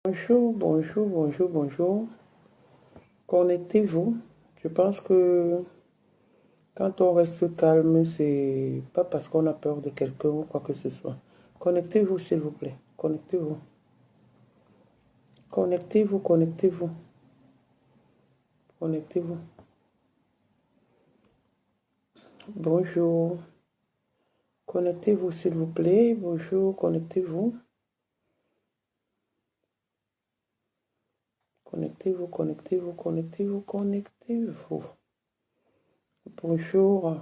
Bonjour, bonjour, bonjour, bonjour. Connectez-vous. Je pense que quand on reste calme, c'est pas parce qu'on a peur de quelqu'un ou quoi que ce soit. Connectez-vous, s'il vous plaît. Connectez-vous. Connectez-vous, connectez-vous. Connectez-vous. Bonjour. Connectez-vous, s'il vous plaît. Bonjour, connectez-vous. Connectez-vous, connectez-vous, connectez-vous, connectez-vous. Bonjour.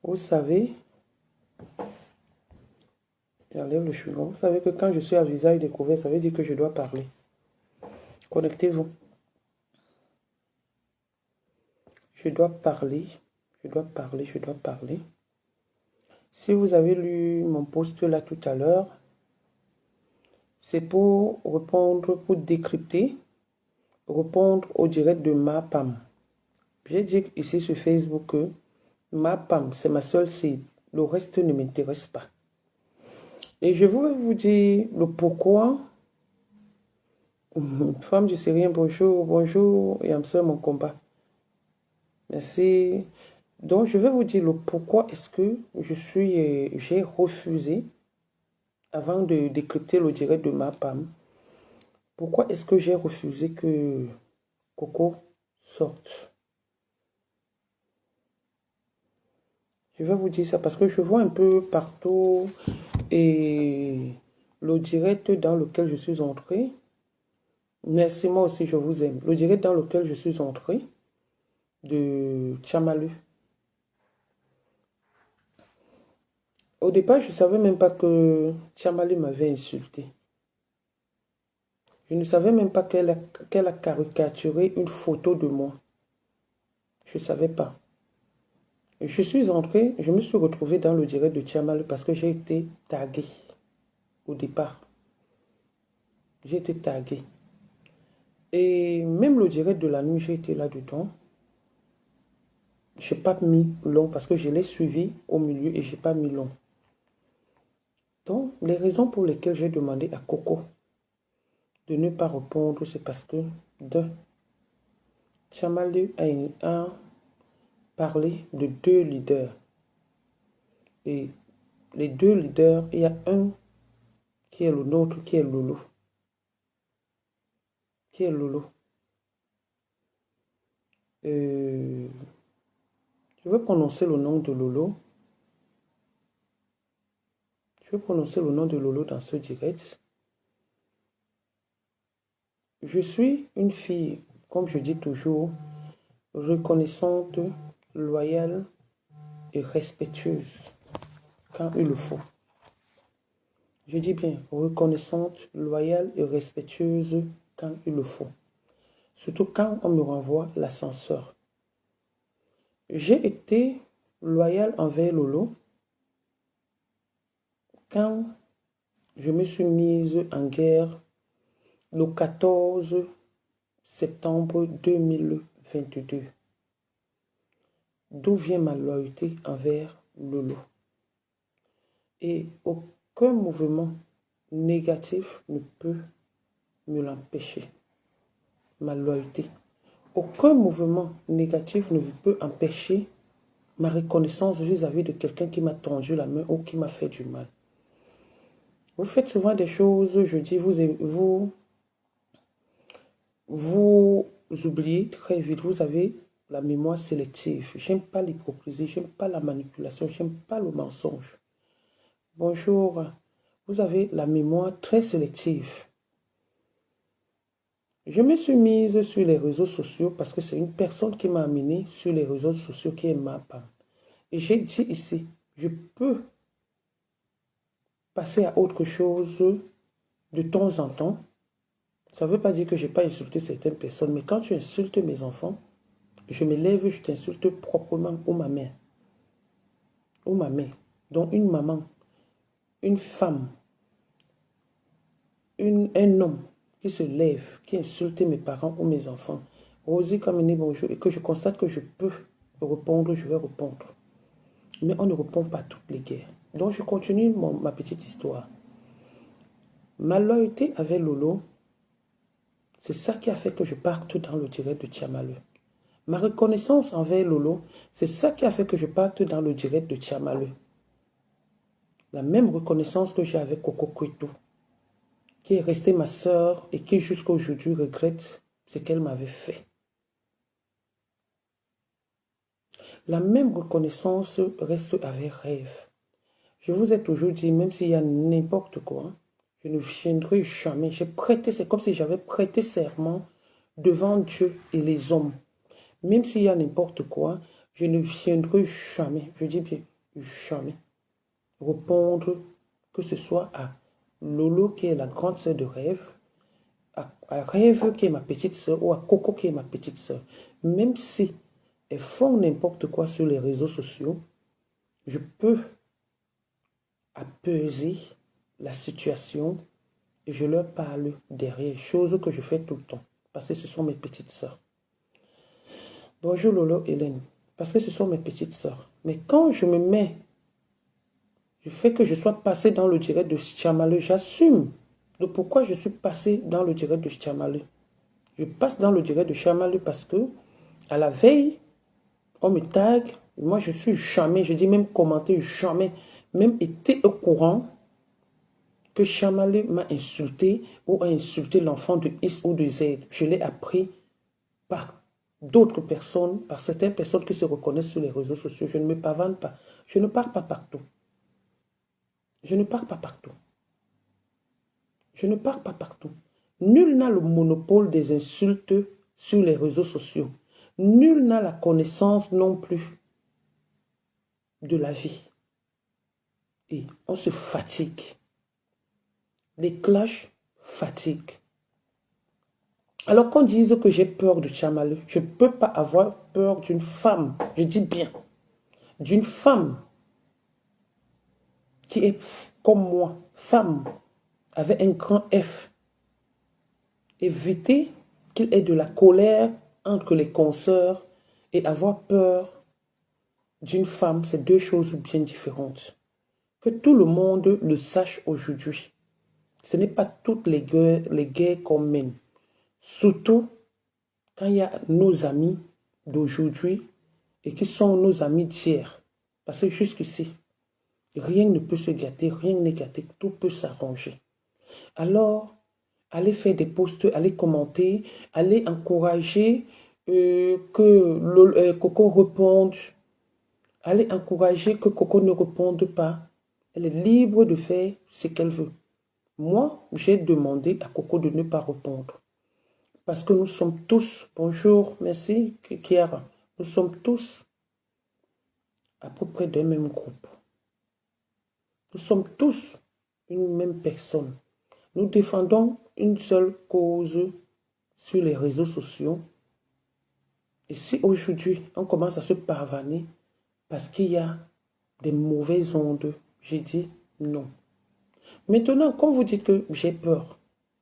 Vous savez, j'enlève le chewing-gum. Vous savez que quand je suis à visage découvert, ça veut dire que je dois parler. Connectez-vous. Je dois parler. Je dois parler. Je dois parler. Si vous avez lu mon post là tout à l'heure, c'est pour répondre, pour décrypter, répondre au direct de ma PAM. J'ai dit ici sur Facebook que ma PAM, c'est ma seule cible. Le reste ne m'intéresse pas. Et je vais vous dire le pourquoi. Femme du Syrien, bonjour, bonjour, et âme mon combat. Merci. Donc, je vais vous dire le pourquoi est-ce que j'ai refusé, avant de décrypter le direct de ma PAM, pourquoi est-ce que j'ai refusé que Coco sorte. Je vais vous dire ça parce que je vois un peu partout et le direct dans lequel je suis entré. Merci, moi aussi, je vous aime. Le direct dans lequel je suis entré de Tchamalu. Au départ, je ne savais même pas que Tchamalu m'avait insulté. Je ne savais même pas qu'elle a caricaturé une photo de moi. Je ne savais pas. Je suis entré, je me suis retrouvé dans le direct de Tchamalu parce que j'ai été tagué au départ. J'ai été tagué. Et même le direct de la nuit, j'ai été là-dedans. Je n'ai pas mis long parce que je l'ai suivi au milieu et je n'ai pas mis long. Donc, les raisons pour lesquelles j'ai demandé à Coco de ne pas répondre, c'est parce que, d'un, Tchamalu a parlé de deux leaders. Et les deux leaders, il y a un qui est le nôtre, qui est Lolo. Qui est Lolo. Je vais prononcer le nom de Lolo. Je vais prononcer le nom de Lolo dans ce direct. Je suis une fille, comme je dis toujours, reconnaissante, loyale et respectueuse quand il le faut. Je dis bien reconnaissante, loyale et respectueuse quand il le faut. Surtout quand on me renvoie l'ascenseur. J'ai été loyale envers Lolo quand je me suis mise en guerre le 14 septembre 2022. D'où vient ma loyauté envers Lolo? Et aucun mouvement négatif ne peut me l'empêcher. Ma loyauté. Aucun mouvement négatif ne peut empêcher ma reconnaissance vis-à-vis de quelqu'un qui m'a tendu la main ou qui m'a fait du mal. Vous faites souvent des choses, je dis, vous oubliez très vite, vous avez la mémoire sélective. J'aime pas l'hypocrisie, j'aime pas la manipulation, j'aime pas le mensonge. Bonjour, vous avez la mémoire très sélective. Je me suis mise sur les réseaux sociaux parce que c'est une personne qui m'a amené sur les réseaux sociaux qui est ma femme. Et j'ai dit ici, je peux passer à autre chose de temps en temps. Ça ne veut pas dire que je n'ai pas insulté certaines personnes, mais quand tu insultes mes enfants, je me lève, je t'insulte proprement ou ma mère. Ou ma mère. Donc une maman, une femme, un homme qui se lève, qui insulte mes parents ou mes enfants. Rosie Kamini, bonjour. Et que je constate que je peux répondre, je vais répondre. Mais on ne répond pas à toutes les guerres. Donc je continue ma petite histoire. Ma loyauté avec Lolo, c'est ça qui a fait que je parte dans le direct de Tiamalu. Ma reconnaissance envers Lolo, c'est ça qui a fait que je parte dans le direct de Tiamalu. La même reconnaissance que j'ai avec Coco Kwetu, qui est restée ma sœur et qui jusqu'à aujourd'hui regrette ce qu'elle m'avait fait. La même reconnaissance reste avec Rêve. Je vous ai toujours dit, même s'il y a n'importe quoi, je ne viendrai jamais. J'ai prêté, c'est comme si j'avais prêté serment devant Dieu et les hommes. Même s'il y a n'importe quoi, je ne viendrai jamais, je dis bien jamais, répondre que ce soit à Lolo qui est la grande sœur de Rêve, à Rêve qui est ma petite sœur ou à Coco qui est ma petite sœur. Même si elles font n'importe quoi sur les réseaux sociaux, je peux apaiser la situation et je leur parle derrière, chose que je fais tout le temps, parce que ce sont mes petites sœurs. Bonjour Lolo, Hélène, parce que ce sont mes petites sœurs. Mais quand je me mets, je fais que je sois passé dans le direct de Tiamalu, j'assume de pourquoi je suis passé dans le direct de Tiamalu. Je passe dans le direct de Tiamalu parce que, à la veille, on me tag, moi je suis jamais, je dis même commenter, jamais, même été au courant que Tiamalu m'a insulté ou a insulté l'enfant de X ou de Z. Je l'ai appris par d'autres personnes, par certaines personnes qui se reconnaissent sur les réseaux sociaux. Je ne me pavane pas. Je ne pars pas partout. Je ne pars pas partout. Je ne pars pas partout. Nul n'a le monopole des insultes sur les réseaux sociaux. Nul n'a la connaissance non plus de la vie. Et on se fatigue. Les cloches fatiguent. Alors qu'on dise que j'ai peur de Tiamalu, je ne peux pas avoir peur d'une femme, je dis bien, d'une femme qui est comme moi, femme, avec un grand F. Éviter qu'il ait de la colère entre les consoeurs et avoir peur d'une femme, c'est deux choses bien différentes. Que tout le monde le sache aujourd'hui. Ce n'est pas toutes les guerres qu'on mène. Surtout quand il y a nos amis d'aujourd'hui et qui sont nos amis d'hier. Parce que jusqu'ici, rien ne peut se gâter, rien n'est gâté, tout peut s'arranger. Alors, allez faire des posts, allez commenter, allez encourager que Coco réponde. Allez encourager que Coco ne réponde pas. Elle est libre de faire ce qu'elle veut. Moi, j'ai demandé à Coco de ne pas répondre. Parce que nous sommes tous, bonjour, merci Kiara, nous sommes tous à peu près d'un même groupe. Nous sommes tous une même personne. Nous défendons une seule cause sur les réseaux sociaux. Et si aujourd'hui, on commence à se pavaner parce qu'il y a des mauvaises ondes, j'ai dit non. Maintenant, quand vous dites que j'ai peur,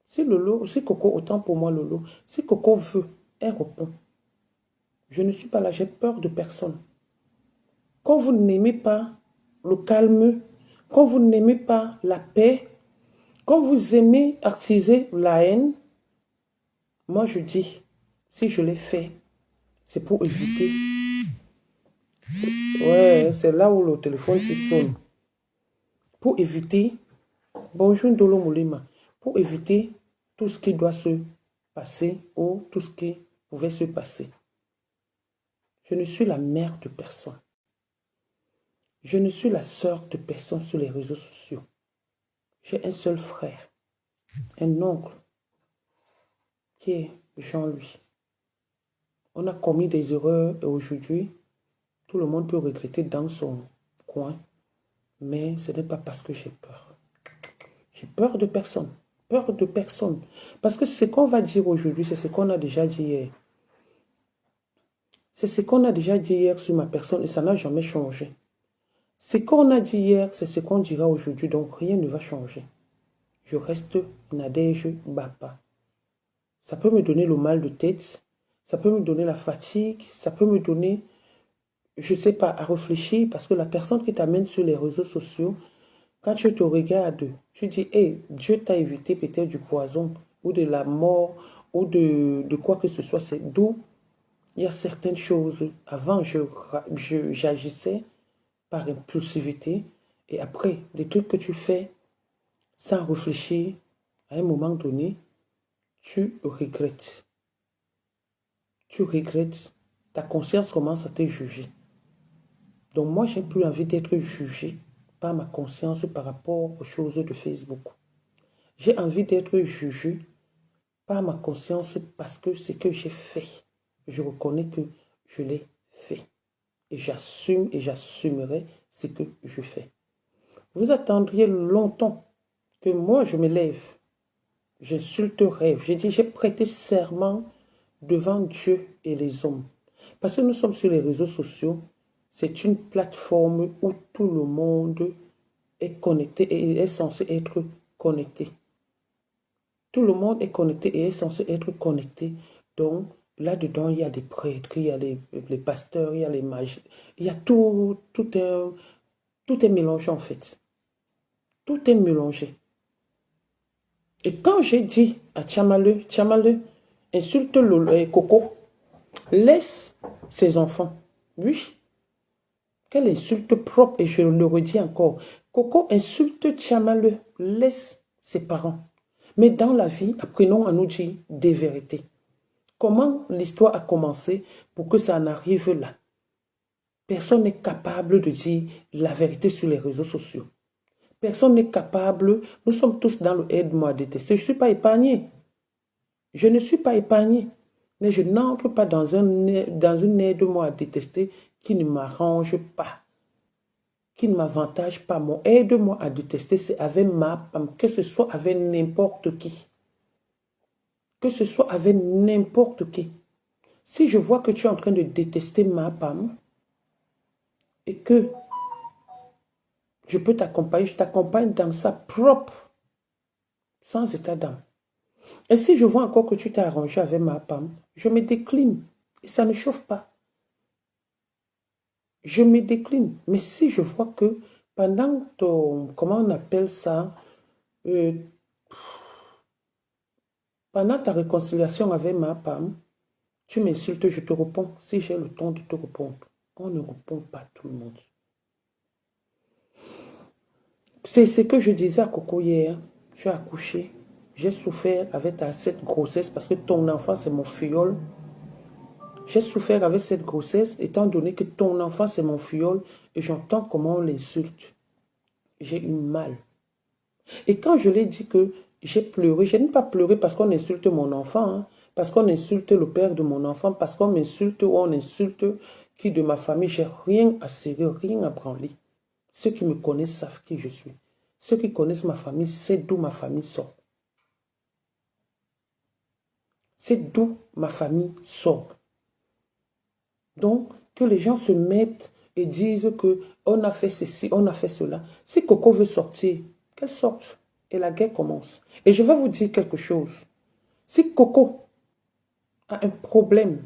si Lolo, si Coco, autant pour moi Lolo, si Coco veut, elle répond. Je ne suis pas là, j'ai peur de personne. Quand vous n'aimez pas le calme, quand vous n'aimez pas la paix, quand vous aimez attiser la haine, moi je dis, si je l'ai fait, c'est pour éviter. Ouais, c'est là où le téléphone se sonne. Pour éviter, bonjour Ndolo Moulima, pour éviter tout ce qui doit se passer ou tout ce qui pouvait se passer. Je ne suis la mère de personne. Je ne suis la sœur de personne sur les réseaux sociaux. J'ai un seul frère, un oncle, qui est Jean-Louis. On a commis des erreurs et aujourd'hui, tout le monde peut regretter dans son coin, mais ce n'est pas parce que j'ai peur. J'ai peur de personne. Peur de personne. Parce que ce qu'on va dire aujourd'hui, c'est ce qu'on a déjà dit hier. C'est ce qu'on a déjà dit hier sur ma personne et ça n'a jamais changé. Ce qu'on a dit hier, c'est ce qu'on dira aujourd'hui, donc rien ne va changer. Je reste Nadège Bapa. Ça peut me donner le mal de tête, ça peut me donner la fatigue, ça peut me donner, je ne sais pas, à réfléchir, parce que la personne qui t'amène sur les réseaux sociaux, Quand tu te regardes, tu dis, hey, Dieu t'a évité peut-être du poison ou de la mort ou de quoi que ce soit. C'est d'où il y a certaines choses. Avant, j'agissais par impulsivité et après, les trucs que tu fais sans réfléchir, à un moment donné, tu regrettes. Tu regrettes. Ta conscience commence à te juger. Donc moi, j'ai plus envie d'être jugé par ma conscience par rapport aux choses de Facebook. J'ai envie d'être jugé par ma conscience parce que ce que j'ai fait, je reconnais que je l'ai fait. Et j'assume et j'assumerai ce que je fais. Vous attendriez longtemps que moi je me lève, j'insulterai. J'ai dit, j'ai prêté serment devant Dieu et les hommes. Parce que nous sommes sur les réseaux sociaux, c'est une plateforme où tout le monde est connecté et est censé être connecté. Tout le monde est connecté et est censé être connecté. Donc, là-dedans, il y a des prêtres, il y a les pasteurs, il y a les mages. Il y a tout est mélangé en fait. Tout est mélangé. Et quand j'ai dit à Tchamale, insulte Coco, laisse ses enfants. Oui, quelle insulte propre, et je le redis encore. Coco insulte Tchamale, laisse ses parents. Mais dans la vie, apprenons à nous dire des vérités. Comment l'histoire a commencé pour que ça en arrive là? Personne n'est capable de dire la vérité sur les réseaux sociaux. Personne n'est capable. Nous sommes tous dans le aide-moi à détester. Je ne suis pas épargné. Je ne suis pas épargné. Mais je n'entre pas dans une aide-moi à détester qui ne m'arrange pas, qui ne m'avantage pas. Mon aide-moi à détester, c'est avec ma femme, que ce soit avec n'importe qui. Que ce soit avec n'importe qui. Si je vois que tu es en train de détester ma femme et que je peux t'accompagner, je t'accompagne dans sa propre, sans état d'âme. Et si je vois encore que tu t'es arrangé avec ma femme, je me décline. Et ça ne chauffe pas. Je me décline. Mais si je vois que pendant ton, comment on appelle ça, euh, pendant ta réconciliation avec ma femme, tu m'insultes, je te réponds. Si j'ai le temps de te répondre, on ne répond pas tout le monde. C'est ce que je disais à Coco hier. Je suis accouché. J'ai souffert avec cette grossesse parce que ton enfant, c'est mon filleul. J'ai souffert avec cette grossesse étant donné que ton enfant, c'est mon filleul et j'entends comment on l'insulte. J'ai eu mal. Et quand je l'ai dit que j'ai pleuré, je n'ai pas pleuré parce qu'on insulte mon enfant, hein, parce qu'on insulte le père de mon enfant, parce qu'on m'insulte ou on insulte qui de ma famille. J'ai rien à serrer, rien à branler. Ceux qui me connaissent savent qui je suis. Ceux qui connaissent ma famille, c'est d'où ma famille sort. C'est d'où ma famille sort. Donc, que les gens se mettent et disent que on a fait ceci, on a fait cela. Si Coco veut sortir, qu'elle sorte. Et la guerre commence. Et je vais vous dire quelque chose. Si Coco a un problème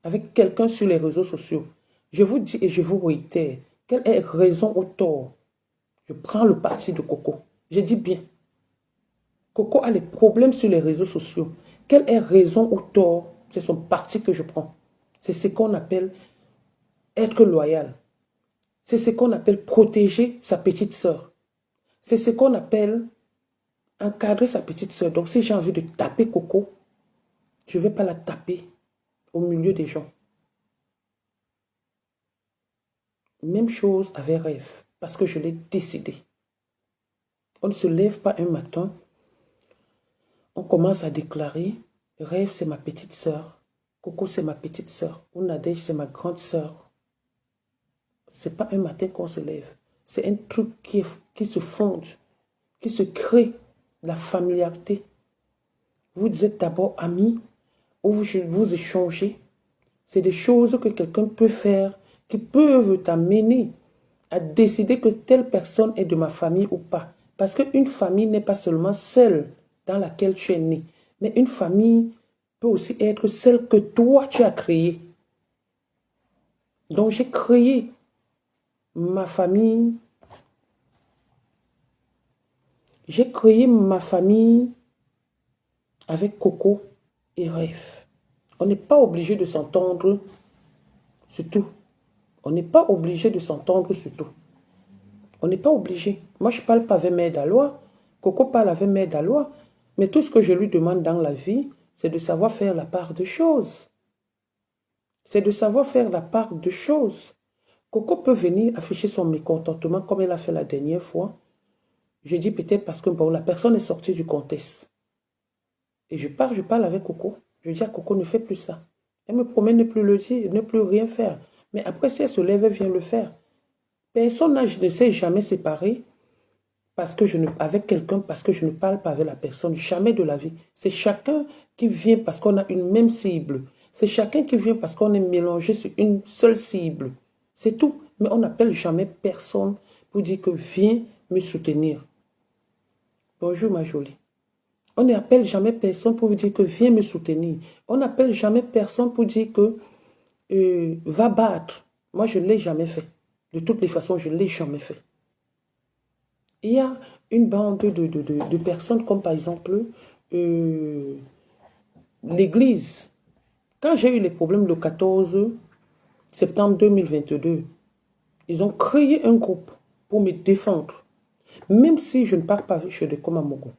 avec quelqu'un sur les réseaux sociaux, je vous dis et je vous réitère, quelle est raison ou tort? Je prends le parti de Coco. Je dis bien. Coco a les problèmes sur les réseaux sociaux. Quelle est raison ou tort? C'est son parti que je prends. C'est ce qu'on appelle être loyal. C'est ce qu'on appelle protéger sa petite sœur. C'est ce qu'on appelle encadrer sa petite sœur. Donc si j'ai envie de taper Coco, je ne vais pas la taper au milieu des gens. Même chose avec Rêve, parce que je l'ai décidé. On ne se lève pas un matin, on commence à déclarer, Rêve c'est ma petite sœur, Coco c'est ma petite sœur, ou Nadège c'est ma grande sœur. C'est pas un matin qu'on se lève. C'est un truc qui se fonde, qui se crée, la familiarité. Vous êtes d'abord amis, ou vous échangez. C'est des choses que quelqu'un peut faire, qui peuvent t'amener à décider que telle personne est de ma famille ou pas. Parce qu'une famille n'est pas seulement celle dans laquelle tu es né, mais une famille peut aussi être celle que toi tu as créée. Donc j'ai créé ma famille J'ai créé ma famille avec Coco et Rêve. On n'est pas obligé de s'entendre sur tout. On n'est pas obligé de s'entendre sur tout. On n'est pas obligé. Moi, je parle pas avec Mère d'Alois. Coco parle avec Mère d'Alois. Mais tout ce que je lui demande dans la vie, c'est de savoir faire la part de choses. C'est de savoir faire la part de choses. Coco peut venir afficher son mécontentement comme elle a fait la dernière fois. Je dis peut-être parce que bon, la personne est sortie du contexte. Et je parle avec Coco. Je dis à Coco, ne fais plus ça. Elle me promet ne plus le dire, ne plus rien faire. Mais après, si elle se lève, elle vient le faire. Personne ne s'est jamais séparé parce que avec quelqu'un parce que je ne parle pas avec la personne. Jamais de la vie. C'est chacun qui vient parce qu'on a une même cible. C'est chacun qui vient parce qu'on est mélangé sur une seule cible. C'est tout. Mais on n'appelle jamais personne pour dire que viens me soutenir. Bonjour ma jolie. On n'appelle jamais personne pour vous dire que viens me soutenir. On n'appelle jamais personne pour dire que va battre. Moi, je ne l'ai jamais fait. De toutes les façons, je ne l'ai jamais fait. Il y a une bande de personnes comme par exemple l'Église. Quand j'ai eu les problèmes le 14 septembre 2022, ils ont créé un groupe pour me défendre. Même si je ne parle pas chez des comme à Mogo.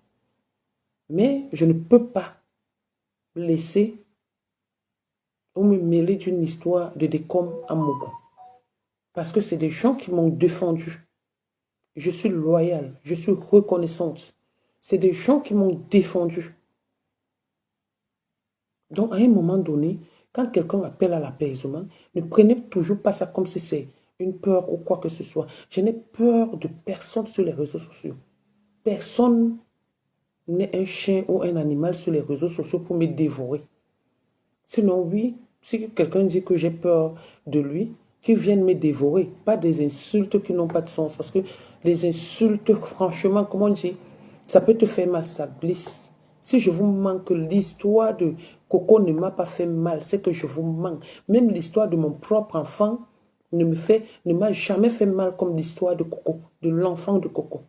Mais je ne peux pas laisser ou me mêler d'une histoire de décom à Mogo. Parce que c'est des gens qui m'ont défendu. Je suis loyale, je suis reconnaissante. C'est des gens qui m'ont défendu. Donc, à un moment donné, quand quelqu'un appelle à l'apaisement, ne prenez toujours pas ça comme si c'est une peur ou quoi que ce soit. Je n'ai peur de personne sur les réseaux sociaux. Personne n'est un chien ou un animal sur les réseaux sociaux pour me dévorer. Sinon, oui, si quelqu'un dit que j'ai peur de lui, qu'il vienne me dévorer, pas des insultes qui n'ont pas de sens. Parce que les insultes, franchement, comme on dit, ça peut te faire mal, ça glisse. Si je vous manque, l'histoire de Coco ne m'a pas fait mal, c'est que je vous manque. Même l'histoire de mon propre enfant ne m'a jamais fait mal comme l'histoire de Coco, de l'enfant de Coco.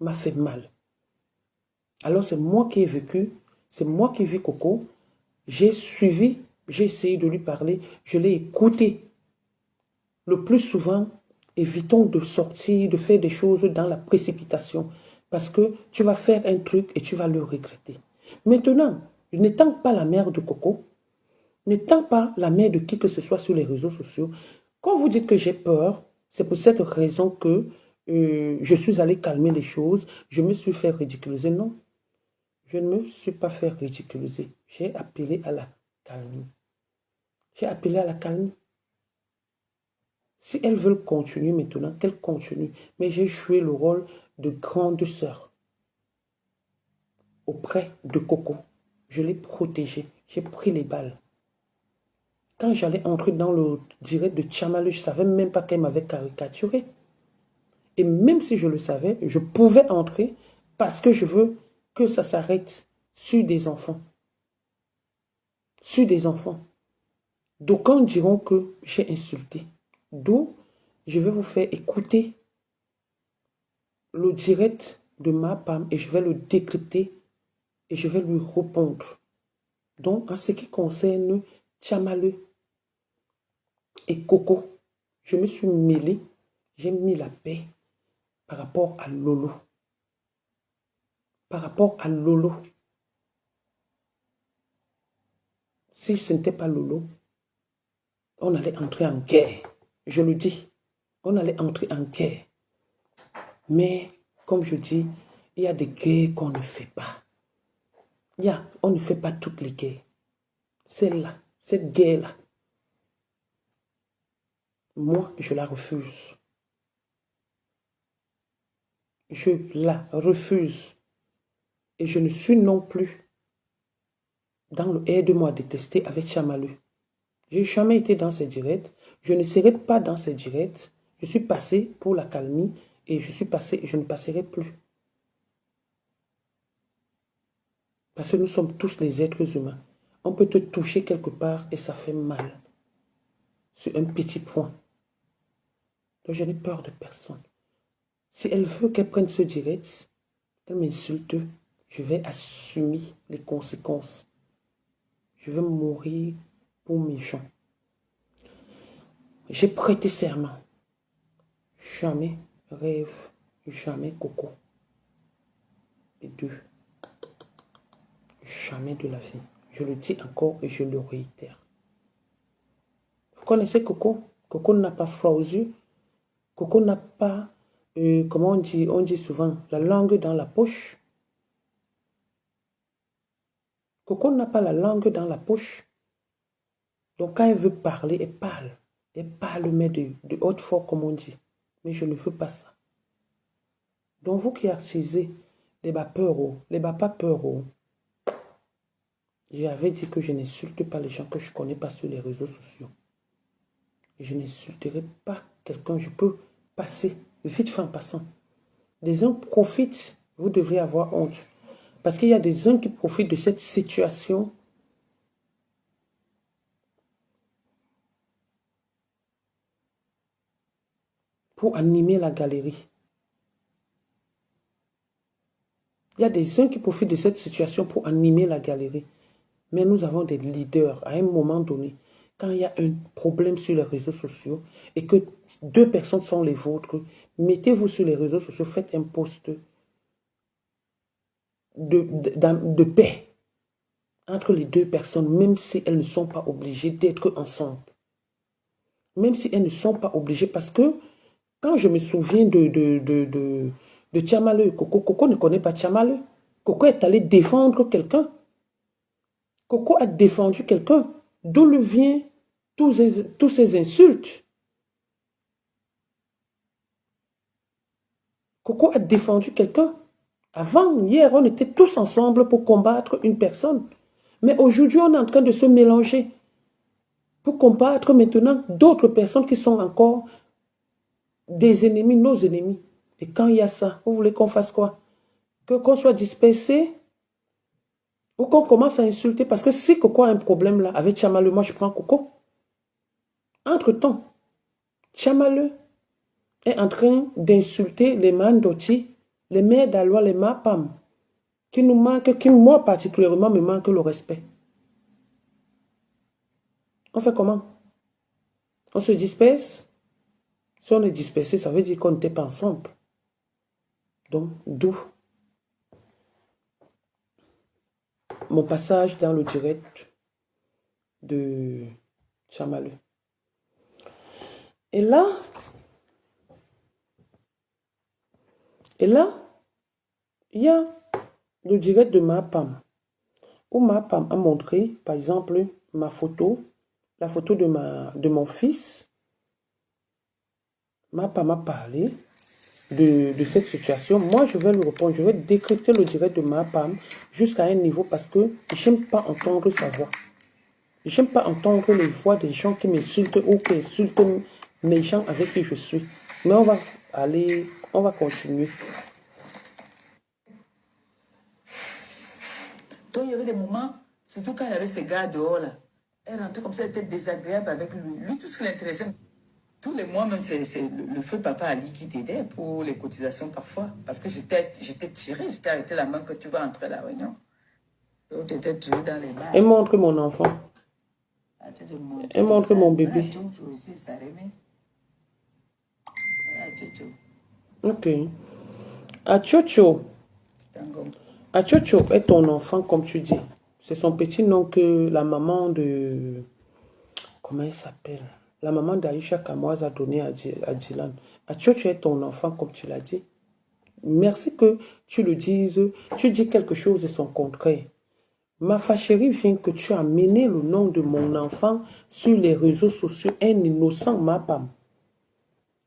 M'a fait mal. Alors c'est moi qui ai vécu, c'est moi qui vis Coco. J'ai suivi, j'ai essayé de lui parler, je l'ai écouté. Le plus souvent, évitons de sortir, de faire des choses dans la précipitation. Parce que tu vas faire un truc et tu vas le regretter. Maintenant, n'étant pas la mère de Coco, n'étant pas la mère de qui que ce soit sur les réseaux sociaux, quand vous dites que j'ai peur, c'est pour cette raison que je suis allé calmer les choses, je me suis fait ridiculiser. Non, je ne me suis pas fait ridiculiser. J'ai appelé à la calme. J'ai appelé à la calme. Si elles veulent continuer maintenant, qu'elles continuent. Mais j'ai joué le rôle de grande sœur auprès de Coco. Je l'ai protégée. J'ai pris les balles. Quand j'allais entrer dans le direct de Tchamalu, je ne savais même pas qu'elle m'avait caricaturé. Et même si je le savais, je pouvais entrer parce que je veux que ça s'arrête sur des enfants. Sur des enfants. D'aucuns diront que j'ai insulté. D'où je vais vous faire écouter le direct de ma femme et je vais le décrypter et je vais lui répondre. Donc, en ce qui concerne Tchamalu et Coco, je me suis mêlée, j'ai mis la paix par rapport à Lolo. Par rapport à Lolo. Si ce n'était pas Lolo, on allait entrer en guerre. Je le dis, on allait entrer en guerre. Mais, comme je dis, il y a des guerres qu'on ne fait pas. On ne fait pas toutes les guerres. Celle-là, cette guerre-là, moi, je la refuse. Je la refuse. Et je ne suis non plus dans le aide-moi à détester avec Tchamalu. Je n'ai jamais été dans ces directs. Je ne serai pas dans ces directs. Je suis passé pour la calmie et je ne passerai plus. Parce que nous sommes tous les êtres humains. On peut te toucher quelque part et ça fait mal. Sur un petit point. Donc je n'ai peur de personne. Si elle veut qu'elle prenne ce direct, Elle m'insulte. Je vais assumer les conséquences. Je vais mourir pour mes gens. J'ai prêté serment. Jamais rêve, jamais Coco. Et deux. Jamais de la vie. Je le dis encore et je le réitère. Vous connaissez Coco? Coco n'a pas froid aux yeux. Coco n'a pas, comment on dit souvent, la langue dans la poche. Coco n'a pas la langue dans la poche. Donc quand elle veut parler, elle parle. Elle parle, mais de haute fort, comme on dit. Mais je ne veux pas ça. Donc vous qui assisez, les bas peur, les bas pas peur. J'avais dit que je n'insulte pas les gens que je ne connais pas sur les réseaux sociaux. Je n'insulterai pas quelqu'un. Je peux passer, vite fait en passant. Des uns profitent, vous devriez avoir honte. Parce qu'il y a des uns qui profitent de cette situation pour animer la galerie. Il y a des uns qui profitent de cette situation pour animer la galerie. Mais nous avons des leaders à un moment donné. Quand il y a un problème sur les réseaux sociaux et que deux personnes sont les vôtres, mettez-vous sur les réseaux sociaux, faites un post de paix entre les deux personnes, même si elles ne sont pas obligées d'être ensemble. Même si elles ne sont pas obligées, parce que quand je me souviens de Tchamaleu, Coco ne connaît pas Tchamaleu. Coco est allé défendre quelqu'un. Coco a défendu quelqu'un. D'où lui viennent tous ces insultes? Coco a défendu quelqu'un. Avant, hier, on était tous ensemble pour combattre une personne. Mais aujourd'hui, on est en train de se mélanger pour combattre maintenant d'autres personnes qui sont encore des ennemis, nos ennemis. Et quand il y a ça, vous voulez qu'on fasse quoi? Qu'on soit dispersé ou qu'on commence à insulter? Parce que si Coco a un problème là, avec Tchamaleu, moi je prends Coco. Entre-temps, Tchamaleu est en train d'insulter les Mandoti, les maires d'Alois, les Mapam, qui nous manquent, qui moi particulièrement me manque le respect. On fait comment? On se disperse? Si on est dispersé, ça veut dire qu'on n'était pas ensemble. Donc, d'où mon passage dans le direct de Tchamaleu. Et là, il y a le direct de Mapam, où Mapam a montré, par exemple, ma photo, la photo de mon fils. Mapam a parlé de cette situation. Moi, je vais lui répondre, je vais décrypter le direct de Mapam jusqu'à un niveau parce que je n'aime pas entendre sa voix. Je n'aime pas entendre les voix des gens qui m'insultent ou qui insultent mes gens avec qui je suis. Mais on va aller, on va continuer. Donc il y avait des moments, surtout quand il y avait ces gars dehors là, elle rentrait comme ça, elle était désagréable avec lui. Lui, tout ce qui l'intéressait, tous les mois, même c'est le feu papa Ali qui t'aidait pour les cotisations parfois. Parce que j'étais tirée, j'étais arrêté la main que tu vas entrer à la réunion. Donc tu étais toujours dans les mains. Elle montre mon enfant. Elle montre mon bébé. Ok. Achocho. Achocho est ton enfant, comme tu dis. C'est son petit nom que la maman de... Comment elle s'appelle? La maman d'Aïcha Kamoise a donné à Dylan. Achocho est ton enfant, comme tu l'as dit. Merci que tu le dises. Tu dis quelque chose de son contraire. Ma fâcherie vient que tu as mené le nom de mon enfant sur les réseaux sociaux, un innocent Mapam.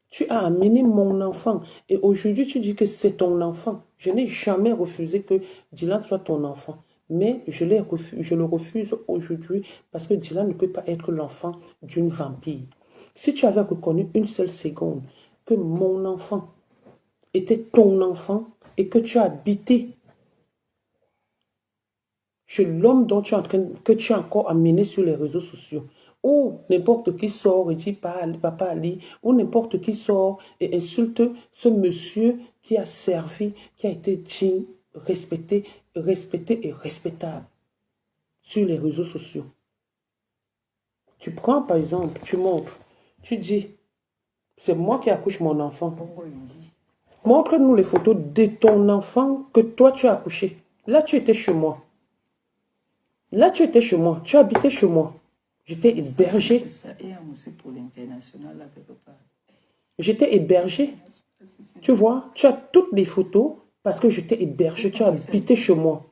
Tu as amené mon enfant et aujourd'hui tu dis que c'est ton enfant. Je n'ai jamais refusé que Dylan soit ton enfant. Mais je le refuse aujourd'hui parce que Dylan ne peut pas être l'enfant d'une vampire. Si tu avais reconnu une seule seconde que mon enfant était ton enfant et que tu as habité chez l'homme dont que tu as encore amené sur les réseaux sociaux, ou n'importe qui sort et dit Papa Ali, ou n'importe qui sort et insulte ce monsieur qui a servi, qui a été digne, respecté et respectable sur les réseaux sociaux. Tu prends par exemple, tu montres, tu dis, c'est moi qui accouche mon enfant. Montre-nous les photos de ton enfant que toi tu as accouché. Là tu étais chez moi. Là tu étais chez moi, tu habitais chez moi. J'étais hébergé. J'étais hébergé. Tu vois, tu as toutes les photos parce que j'étais hébergé. Tu as habité chez moi.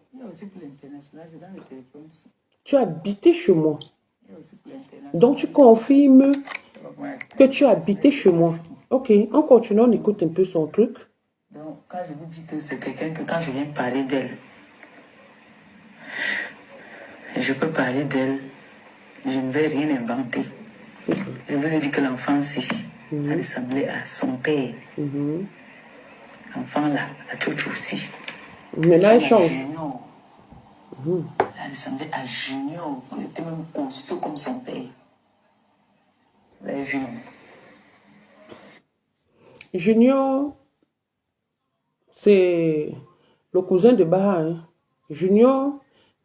Tu as habité chez moi. Donc tu confirmes que tu as habité chez moi. Ok, on continue, on écoute un peu son truc. Donc, quand je vous dis que c'est quelqu'un que quand je viens parler d'elle, je peux parler d'elle, je ne vais rien inventer. Je vous ai dit que l'enfant-ci a ressemblé à son père. L'enfant là, à Tchotcho aussi. Mais là, elle change. Elle ressemblait à Junior. Il était même costaud comme son père. Vous avez vu, non? Junior, c'est le cousin de Baha. Hein. Junior,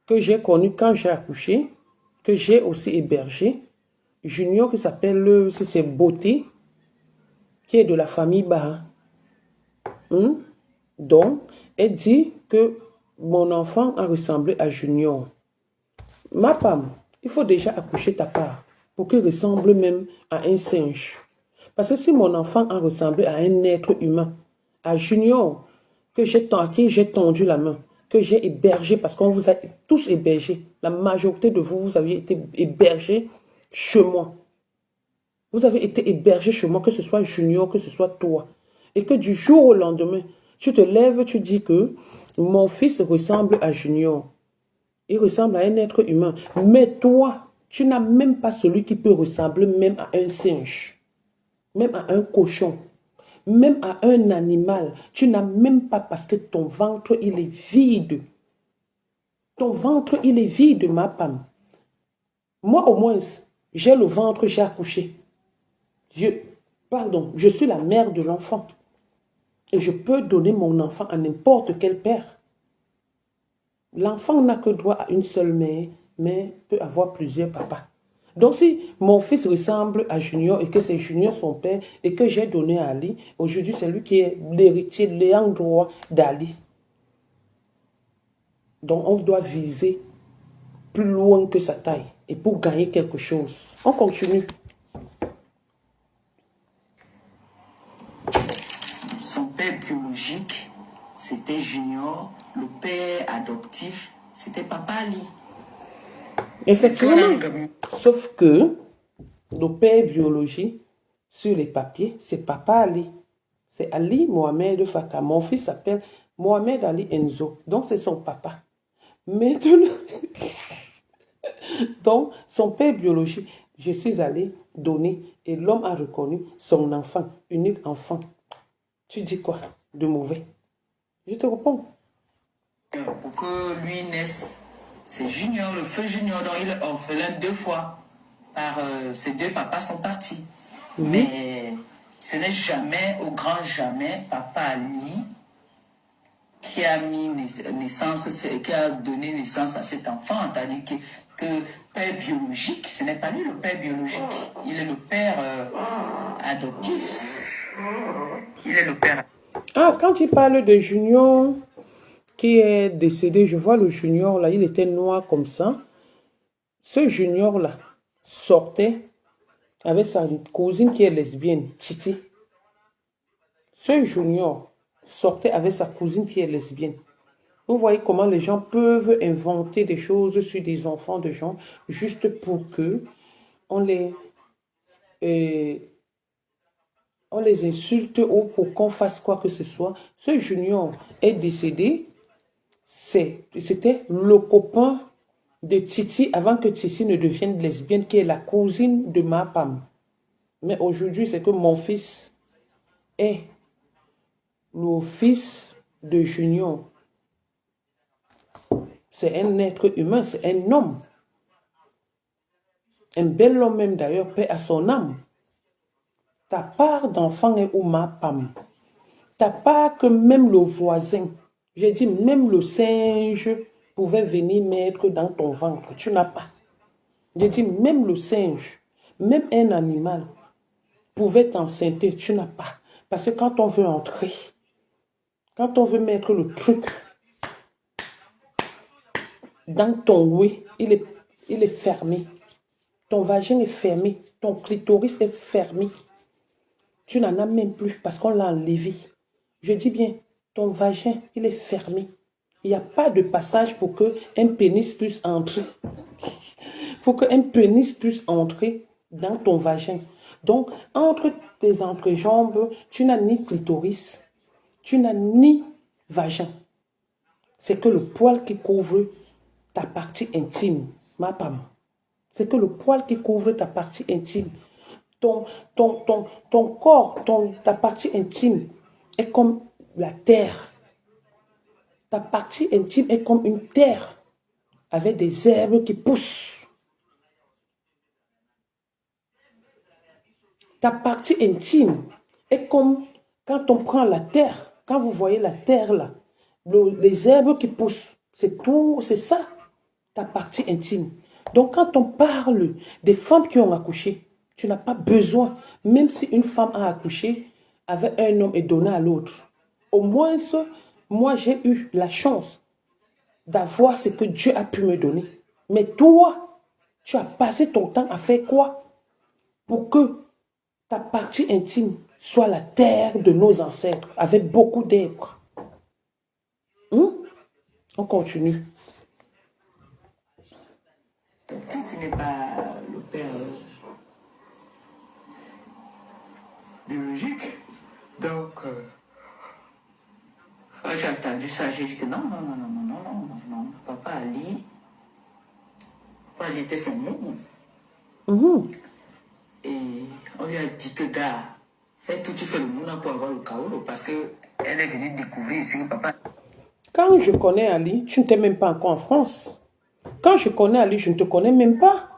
que j'ai connu quand j'ai accouché, que j'ai aussi hébergé. Junior qui s'appelle, c'est Beauté, qui est de la famille Baha. Donc, elle dit que mon enfant a ressemblé à Junior. Ma femme, il faut déjà accoucher ta part pour qu'il ressemble même à un singe. Parce que si mon enfant a ressemblé à un être humain, à Junior, à qui j'ai tendu la main, que j'ai hébergé, parce qu'on vous a tous hébergés, la majorité de vous, vous aviez été hébergés chez moi. Vous avez été hébergés chez moi, que ce soit Junior, que ce soit toi. Et que du jour au lendemain, tu te lèves, tu dis que mon fils ressemble à Junior. Il ressemble à un être humain. Mais toi, tu n'as même pas celui qui peut ressembler même à un singe, même à un cochon, même à un animal. Tu n'as même pas parce que ton ventre, il est vide. Ton ventre, il est vide, ma femme. Moi, au moins, j'ai le ventre, j'ai accouché. Je suis la mère de l'enfant. Et je peux donner mon enfant à n'importe quel père. L'enfant n'a que droit à une seule mère, mais peut avoir plusieurs papas. Donc si mon fils ressemble à Junior et que c'est Junior son père et que j'ai donné à Ali, aujourd'hui c'est lui qui est l'héritier, l'ayant droit d'Ali. Donc on doit viser plus loin que sa taille et pour gagner quelque chose. On continue. Son père biologique, c'était Junior. Le père adoptif, c'était Papa Ali. Effectivement. Sauf que le père biologique, sur les papiers, c'est Papa Ali. C'est Ali Mohamed Faka. Mon fils s'appelle Mohamed Ali Enzo. Donc, c'est son papa. Maintenant, donc, son père biologique, je suis allé donner et l'homme a reconnu son enfant, unique enfant. Tu dis quoi de mauvais? Je te réponds. Pour que lui naisse, c'est Junior, le feu Junior, dont il est orphelin 2 fois. Ses 2 papas sont partis. Mais ce n'est jamais, au grand jamais, Papa Ali qui a mis naissance, qui a donné naissance à cet enfant. C'est-à-dire que père biologique, ce n'est pas lui le père biologique. Il est le père adoptif. Il est le père. Ah, quand il parle de Junior qui est décédé, je vois le Junior là, il était noir comme ça. Ce Junior là sortait avec sa cousine qui est lesbienne, Titi. Ce Junior sortait avec sa cousine qui est lesbienne. Vous voyez comment les gens peuvent inventer des choses sur des enfants de gens juste pour que on les insulte ou pour qu'on fasse quoi que ce soit. Ce Junior est décédé. C'était le copain de Titi avant que Titi ne devienne lesbienne, qui est la cousine de ma femme. Mais aujourd'hui, c'est que mon fils est le fils de Junior. C'est un être humain, c'est un homme. Un bel homme même d'ailleurs, paix à son âme. Ta part d'enfant est où ma pam. Ta part que même le voisin, j'ai dit même le singe pouvait venir mettre dans ton ventre. Tu n'as pas. J'ai dit même le singe, même un animal pouvait t'enceinter. Tu n'as pas. Parce que quand on veut entrer, quand on veut mettre le truc dans ton oui, il est fermé. Ton vagin est fermé. Ton clitoris est fermé. Tu n'en as même plus parce qu'on l'a enlevé. Je dis bien, ton vagin, il est fermé. Il n'y a pas de passage pour qu'un pénis puisse entrer. Pour qu'un pénis puisse entrer dans ton vagin. Donc, entre tes entrejambes, tu n'as ni clitoris, tu n'as ni vagin. C'est que le poil qui couvre ta partie intime, ma femme. C'est que le poil qui couvre ta partie intime. Ton corps, ta partie intime est comme la terre. Ta partie intime est comme une terre avec des herbes qui poussent. Ta partie intime est comme quand on prend la terre, quand vous voyez la terre là, les herbes qui poussent, c'est tout, c'est ça, ta partie intime. Donc quand on parle des femmes qui ont accouché, tu n'as pas besoin, même si une femme a accouché avec un homme et donné à l'autre. Au moins, moi j'ai eu la chance d'avoir ce que Dieu a pu me donner. Mais toi, tu as passé ton temps à faire quoi? Pour que ta partie intime soit la terre de nos ancêtres, avec beaucoup d'herbes. On continue. Tu n'est pas le père biologique. Donc, quand j'ai entendu ça, j'ai dit que non. Papa Ali était son nom. Et on lui a dit que gars, fais tout, tu fais le mouna pour avoir le kaolo parce qu'elle est venue découvrir ici que papa. Quand je connais Ali, tu n'étais même pas encore en France. Quand je connais Ali, je ne te connais même pas.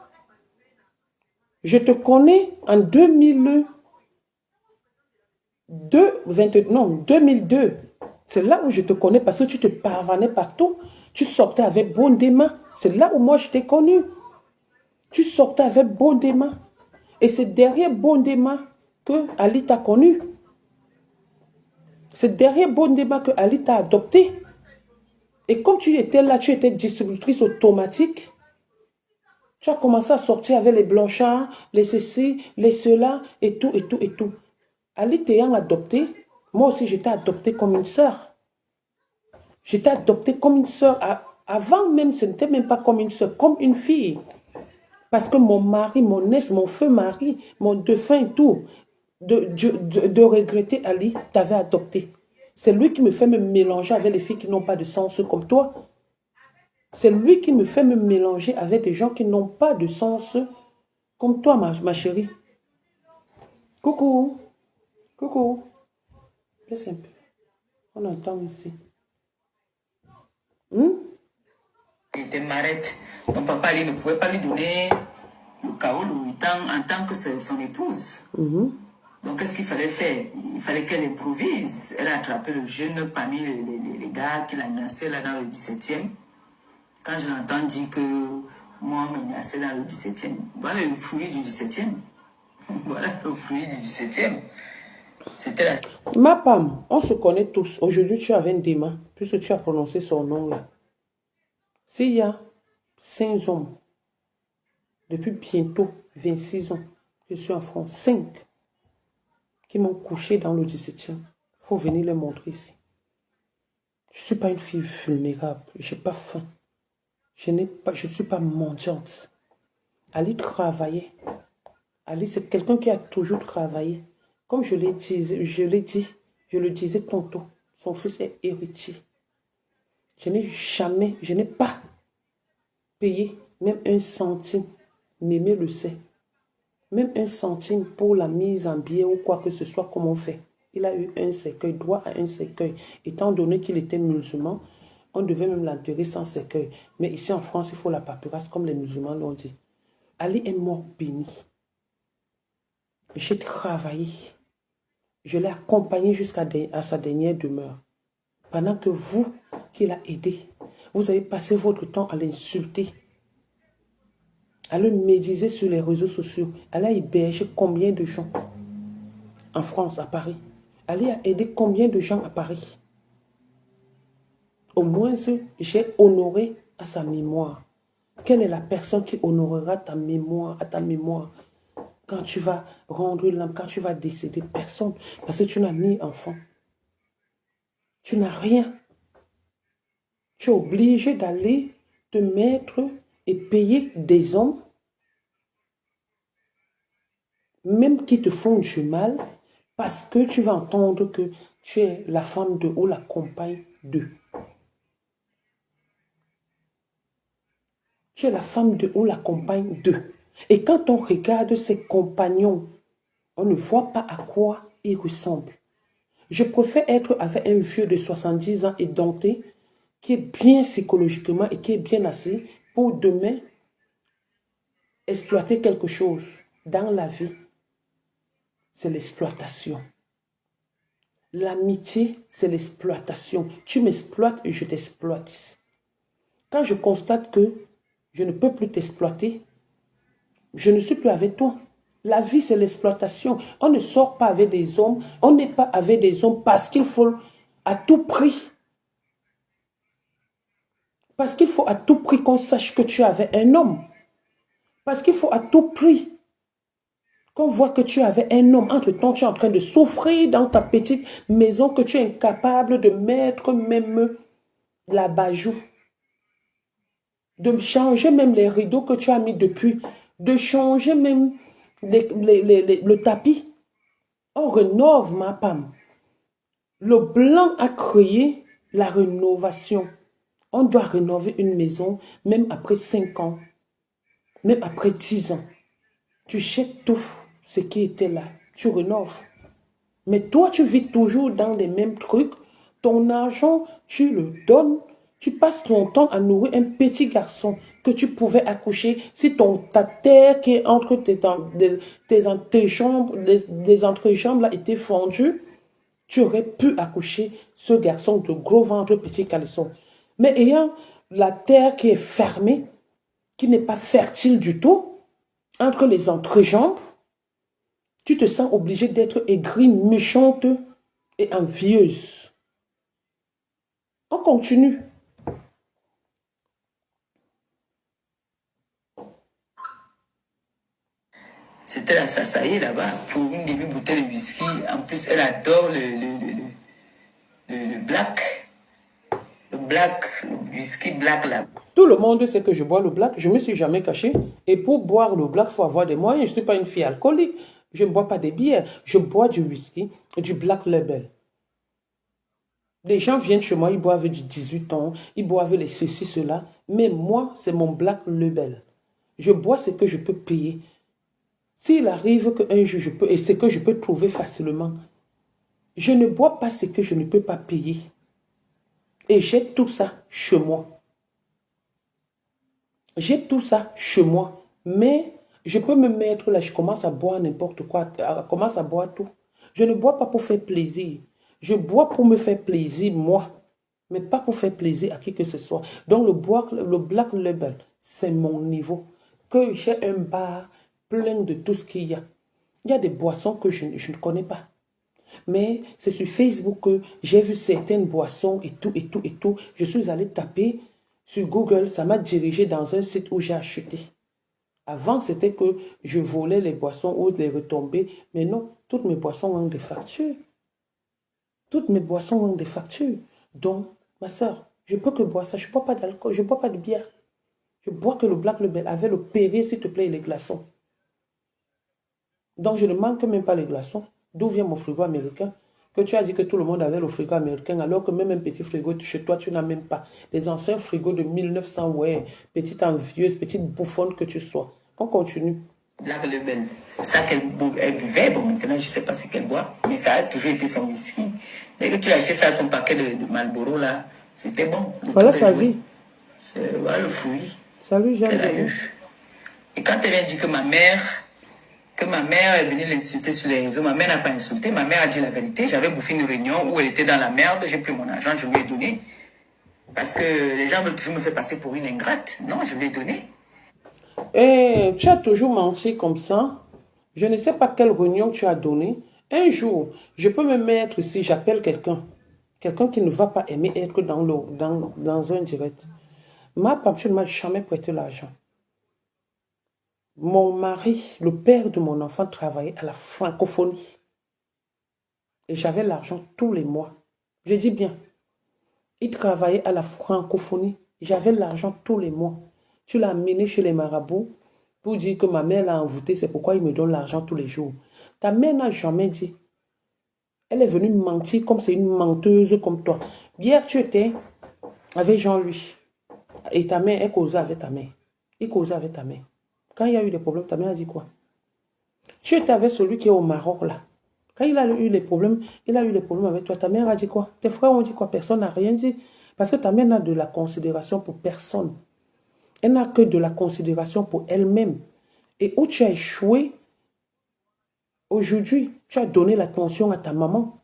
Je te connais en 2002. C'est là où je te connais parce que tu te parvenais partout. Tu sortais avec Bondema. C'est là où moi je t'ai connu. Tu sortais avec Bondema. Et c'est derrière Bondema que Ali t'a connu. C'est derrière Bondema que Ali t'a adopté. Et comme tu étais là, tu étais distributrice automatique. Tu as commencé à sortir avec les blanchards, les ceci, les cela, et tout. Ali t'ayant adopté, moi aussi j'étais adoptée comme une sœur. J'étais adoptée comme une sœur. Avant même, ce n'était même pas comme une sœur, comme une fille. Parce que mon mari, mon ex, mon feu mari, mon défunt et tout, de regretter Ali, t'avait adopté. C'est lui qui me fait me mélanger avec les filles qui n'ont pas de sens comme toi. C'est lui qui me fait me mélanger avec des gens qui n'ont pas de sens comme toi, ma chérie. Coucou. Coucou. Laisse un peu. On entend ici. Il était marette. Donc papa Ali ne pouvait pas lui donner le kaolo en tant que son épouse. Donc qu'est-ce qu'il fallait faire? Il fallait qu'elle improvise. Elle a attrapé le jeune parmi les gars qui l'a niassé là dans le 17e. Quand je l'entends dire que moi, me niassé dans le 17e. Voilà le fruit du 17e. Voilà le fruit du 17e. C'était la... Ma Pam, on se connaît tous. Aujourd'hui, tu avais un démon, puisque tu as prononcé son nom là. S'il y a 5 hommes, depuis bientôt 26 ans, je suis en France, 5 qui m'ont couché dans le 17e. Il faut venir les montrer ici. Je ne suis pas une fille vulnérable. Je n'ai pas faim. Je ne suis pas mendiante. Ali travaillait. Ali, c'est quelqu'un qui a toujours travaillé. Comme je le disais tantôt, son fils est héritier. Je n'ai pas payé même 1 centime. Mémé le sait. Même 1 centime pour la mise en biais ou quoi que ce soit, comme on fait. Il a eu un cercueil, droit à un cercueil. Étant donné qu'il était musulman, on devait même l'enterrer sans cercueil. Mais ici en France, il faut la paperasse, comme les musulmans l'ont dit. Ali est mort béni. J'ai travaillé. Je l'ai accompagné jusqu'à sa dernière demeure. Pendant que vous, qui l'a aidé, vous avez passé votre temps à l'insulter, à le médiser sur les réseaux sociaux. Elle a hébergé combien de gens en France, à Paris? Elle a aidé combien de gens à Paris? Au moins, j'ai honoré à sa mémoire. Quelle est la personne qui honorera ta mémoire, à ta mémoire quand tu vas rendre l'âme, quand tu vas décéder? Personne. Parce que tu n'as ni enfant. Tu n'as rien. Tu es obligé d'aller te mettre et payer des hommes, même qui te font du mal, parce que tu vas entendre que tu es la femme de ou la compagne de. Tu es la femme de ou la compagne de. Et quand on regarde ses compagnons, on ne voit pas à quoi ils ressemblent. Je préfère être avec un vieux de 70 ans et dompté, qui est bien psychologiquement et qui est bien assis pour demain exploiter quelque chose. Dans la vie, c'est l'exploitation. L'amitié, c'est l'exploitation. Tu m'exploites et je t'exploite. Quand je constate que je ne peux plus t'exploiter, je ne suis plus avec toi. La vie, c'est l'exploitation. On ne sort pas avec des hommes. On n'est pas avec des hommes parce qu'il faut à tout prix. Parce qu'il faut à tout prix qu'on sache que tu es avec un homme. Parce qu'il faut à tout prix qu'on voit que tu es avec un homme. Entre-temps, tu es en train de souffrir dans ta petite maison, que tu es incapable de mettre même l'abat-jour. De changer même les rideaux que tu as mis depuis. De changer même le tapis. On rénove, ma femme. Le blanc a créé la rénovation. On doit rénover une maison même après 5 ans. Même après 10 ans. Tu jettes tout ce qui était là. Tu rénoves. Mais toi, tu vis toujours dans les mêmes trucs. Ton argent, tu le donnes. Tu passes ton temps à nourrir un petit garçon que tu pouvais accoucher. Si ta terre qui est entre tes entrejambes, les entrejambes là étaient fendues, tu aurais pu accoucher ce garçon de gros ventre, petit caleçon. Mais ayant la terre qui est fermée, qui n'est pas fertile du tout, entre les entrejambes, tu te sens obligé d'être aigrie, méchante et envieuse. On continue. C'était la Sasaye là-bas pour une demi-bouteille de whisky. En plus, elle adore le black. Le black, le whisky black là. Tout le monde sait que je bois le black. Je ne me suis jamais caché. Et pour boire le black, il faut avoir des moyens. Je ne suis pas une fille alcoolique. Je ne bois pas des bières. Je bois du whisky et du black label. Les gens viennent chez moi, ils boivent du 18 ans, ils boivent les ceci, cela. Mais moi, c'est mon black label. Je bois ce que je peux payer. S'il arrive qu'un jour je peux, et ce que je peux trouver facilement, je ne bois pas ce que je ne peux pas payer. Et j'ai tout ça chez moi. J'ai tout ça chez moi. Mais je peux me mettre là, je commence à boire n'importe quoi, je commence à boire tout. Je ne bois pas pour faire plaisir. Je bois pour me faire plaisir, moi. Mais pas pour faire plaisir à qui que ce soit. Donc le black label, c'est mon niveau. Que j'ai un bar plein de tout ce qu'il y a. Il y a des boissons que je ne connais pas. Mais c'est sur Facebook que j'ai vu certaines boissons et tout, et tout, et tout. Je suis allé taper sur Google, ça m'a dirigé dans un site où j'ai acheté. Avant, c'était que je volais les boissons ou les retombées. Mais non, toutes mes boissons ont des factures. Toutes mes boissons ont des factures. Donc, ma soeur, je peux que boire ça. Je ne bois pas d'alcool, je ne bois pas de bière. Je bois que le Black Label avec le Perrier, s'il te plaît, et les glaçons. Donc, je ne manque même pas les glaçons. D'où vient mon frigo américain? Que tu as dit que tout le monde avait le frigo américain, alors que même un petit frigo chez toi, tu n'as même pas. Les anciens frigos de 1900, ouais, petite envieuse, petite bouffonne que tu sois. On continue. Black Label, c'est ça qu'elle buvait. Bon, maintenant, je ne sais pas ce qu'elle boit, mais ça a toujours été son whisky. Dès que tu achètes ça, son paquet de Marlboro, là, c'était bon. Voilà sa vie. Voilà le fruit. Salut, qu'elle a Jean. eu. Et quand elle vient dire que ma mère est venue l'insulter sur les réseaux, ma mère n'a pas insulté, ma mère a dit la vérité. J'avais bouffé une réunion où elle était dans la merde, j'ai pris mon argent, je lui ai donné. Parce que les gens veulent toujours me faire passer pour une ingrate. Non, je lui ai donné. Et tu as toujours menti comme ça. Je ne sais pas quelle réunion tu as donné. Un jour, je peux me mettre ici, j'appelle quelqu'un. Quelqu'un qui ne va pas aimer être dans un direct. Ma femme, tu ne m'as jamais prêté l'argent. Mon mari, le père de mon enfant, travaillait à la francophonie. Et j'avais l'argent tous les mois. Je dis bien, il travaillait à la francophonie. J'avais l'argent tous les mois. Tu l'as amené chez les marabouts pour dire que ma mère l'a envoûté, c'est pourquoi il me donne l'argent tous les jours. Ta mère n'a jamais dit. Elle est venue mentir comme c'est une menteuse comme toi. Hier, tu étais avec Jean-Louis. Et ta mère, elle causait avec ta mère. Il causait avec ta mère. Quand il y a eu des problèmes, ta mère a dit quoi? Tu étais avec celui qui est au Maroc, là. Quand il a eu les problèmes, avec toi. Ta mère a dit quoi? Tes frères ont dit quoi? Personne n'a rien dit. Parce que ta mère n'a de la considération pour personne. Elle n'a que de la considération pour elle-même. Et où tu as échoué, aujourd'hui, tu as donné l'attention à ta maman.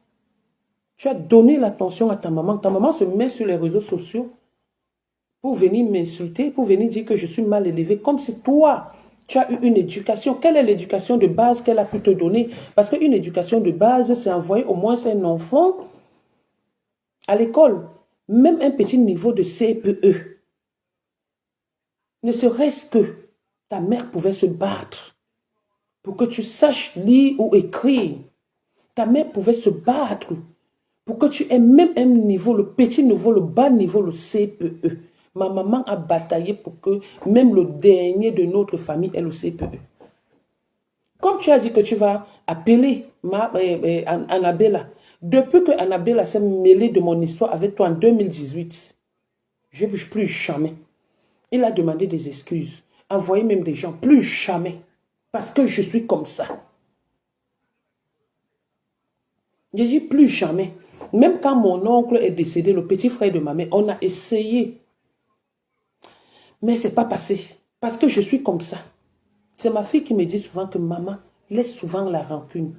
Tu as donné l'attention à ta maman. Ta maman se met sur les réseaux sociaux pour venir m'insulter, pour venir dire que je suis mal élevée. Comme si toi, tu as eu une éducation. Quelle est l'éducation de base qu'elle a pu te donner? Parce qu'une éducation de base, c'est envoyer au moins un enfant à l'école. Même un petit niveau de CPE. Ne serait-ce que ta mère pouvait se battre pour que tu saches lire ou écrire. Ta mère pouvait se battre pour que tu aies même un niveau, le petit niveau, le bas niveau, le CPE. Ma maman a bataillé pour que même le dernier de notre famille ait le CPE. Comme tu as dit que tu vas appeler Annabella, depuis que Annabella s'est mêlée de mon histoire avec toi en 2018, je ne plus jamais. Il a demandé des excuses, envoyé même des gens, plus jamais. Parce que je suis comme ça. Je dis plus jamais. Même quand mon oncle est décédé, le petit frère de ma mère, on a essayé. Mais ce n'est pas passé. Parce que je suis comme ça. C'est ma fille qui me dit souvent que maman laisse souvent la rancune.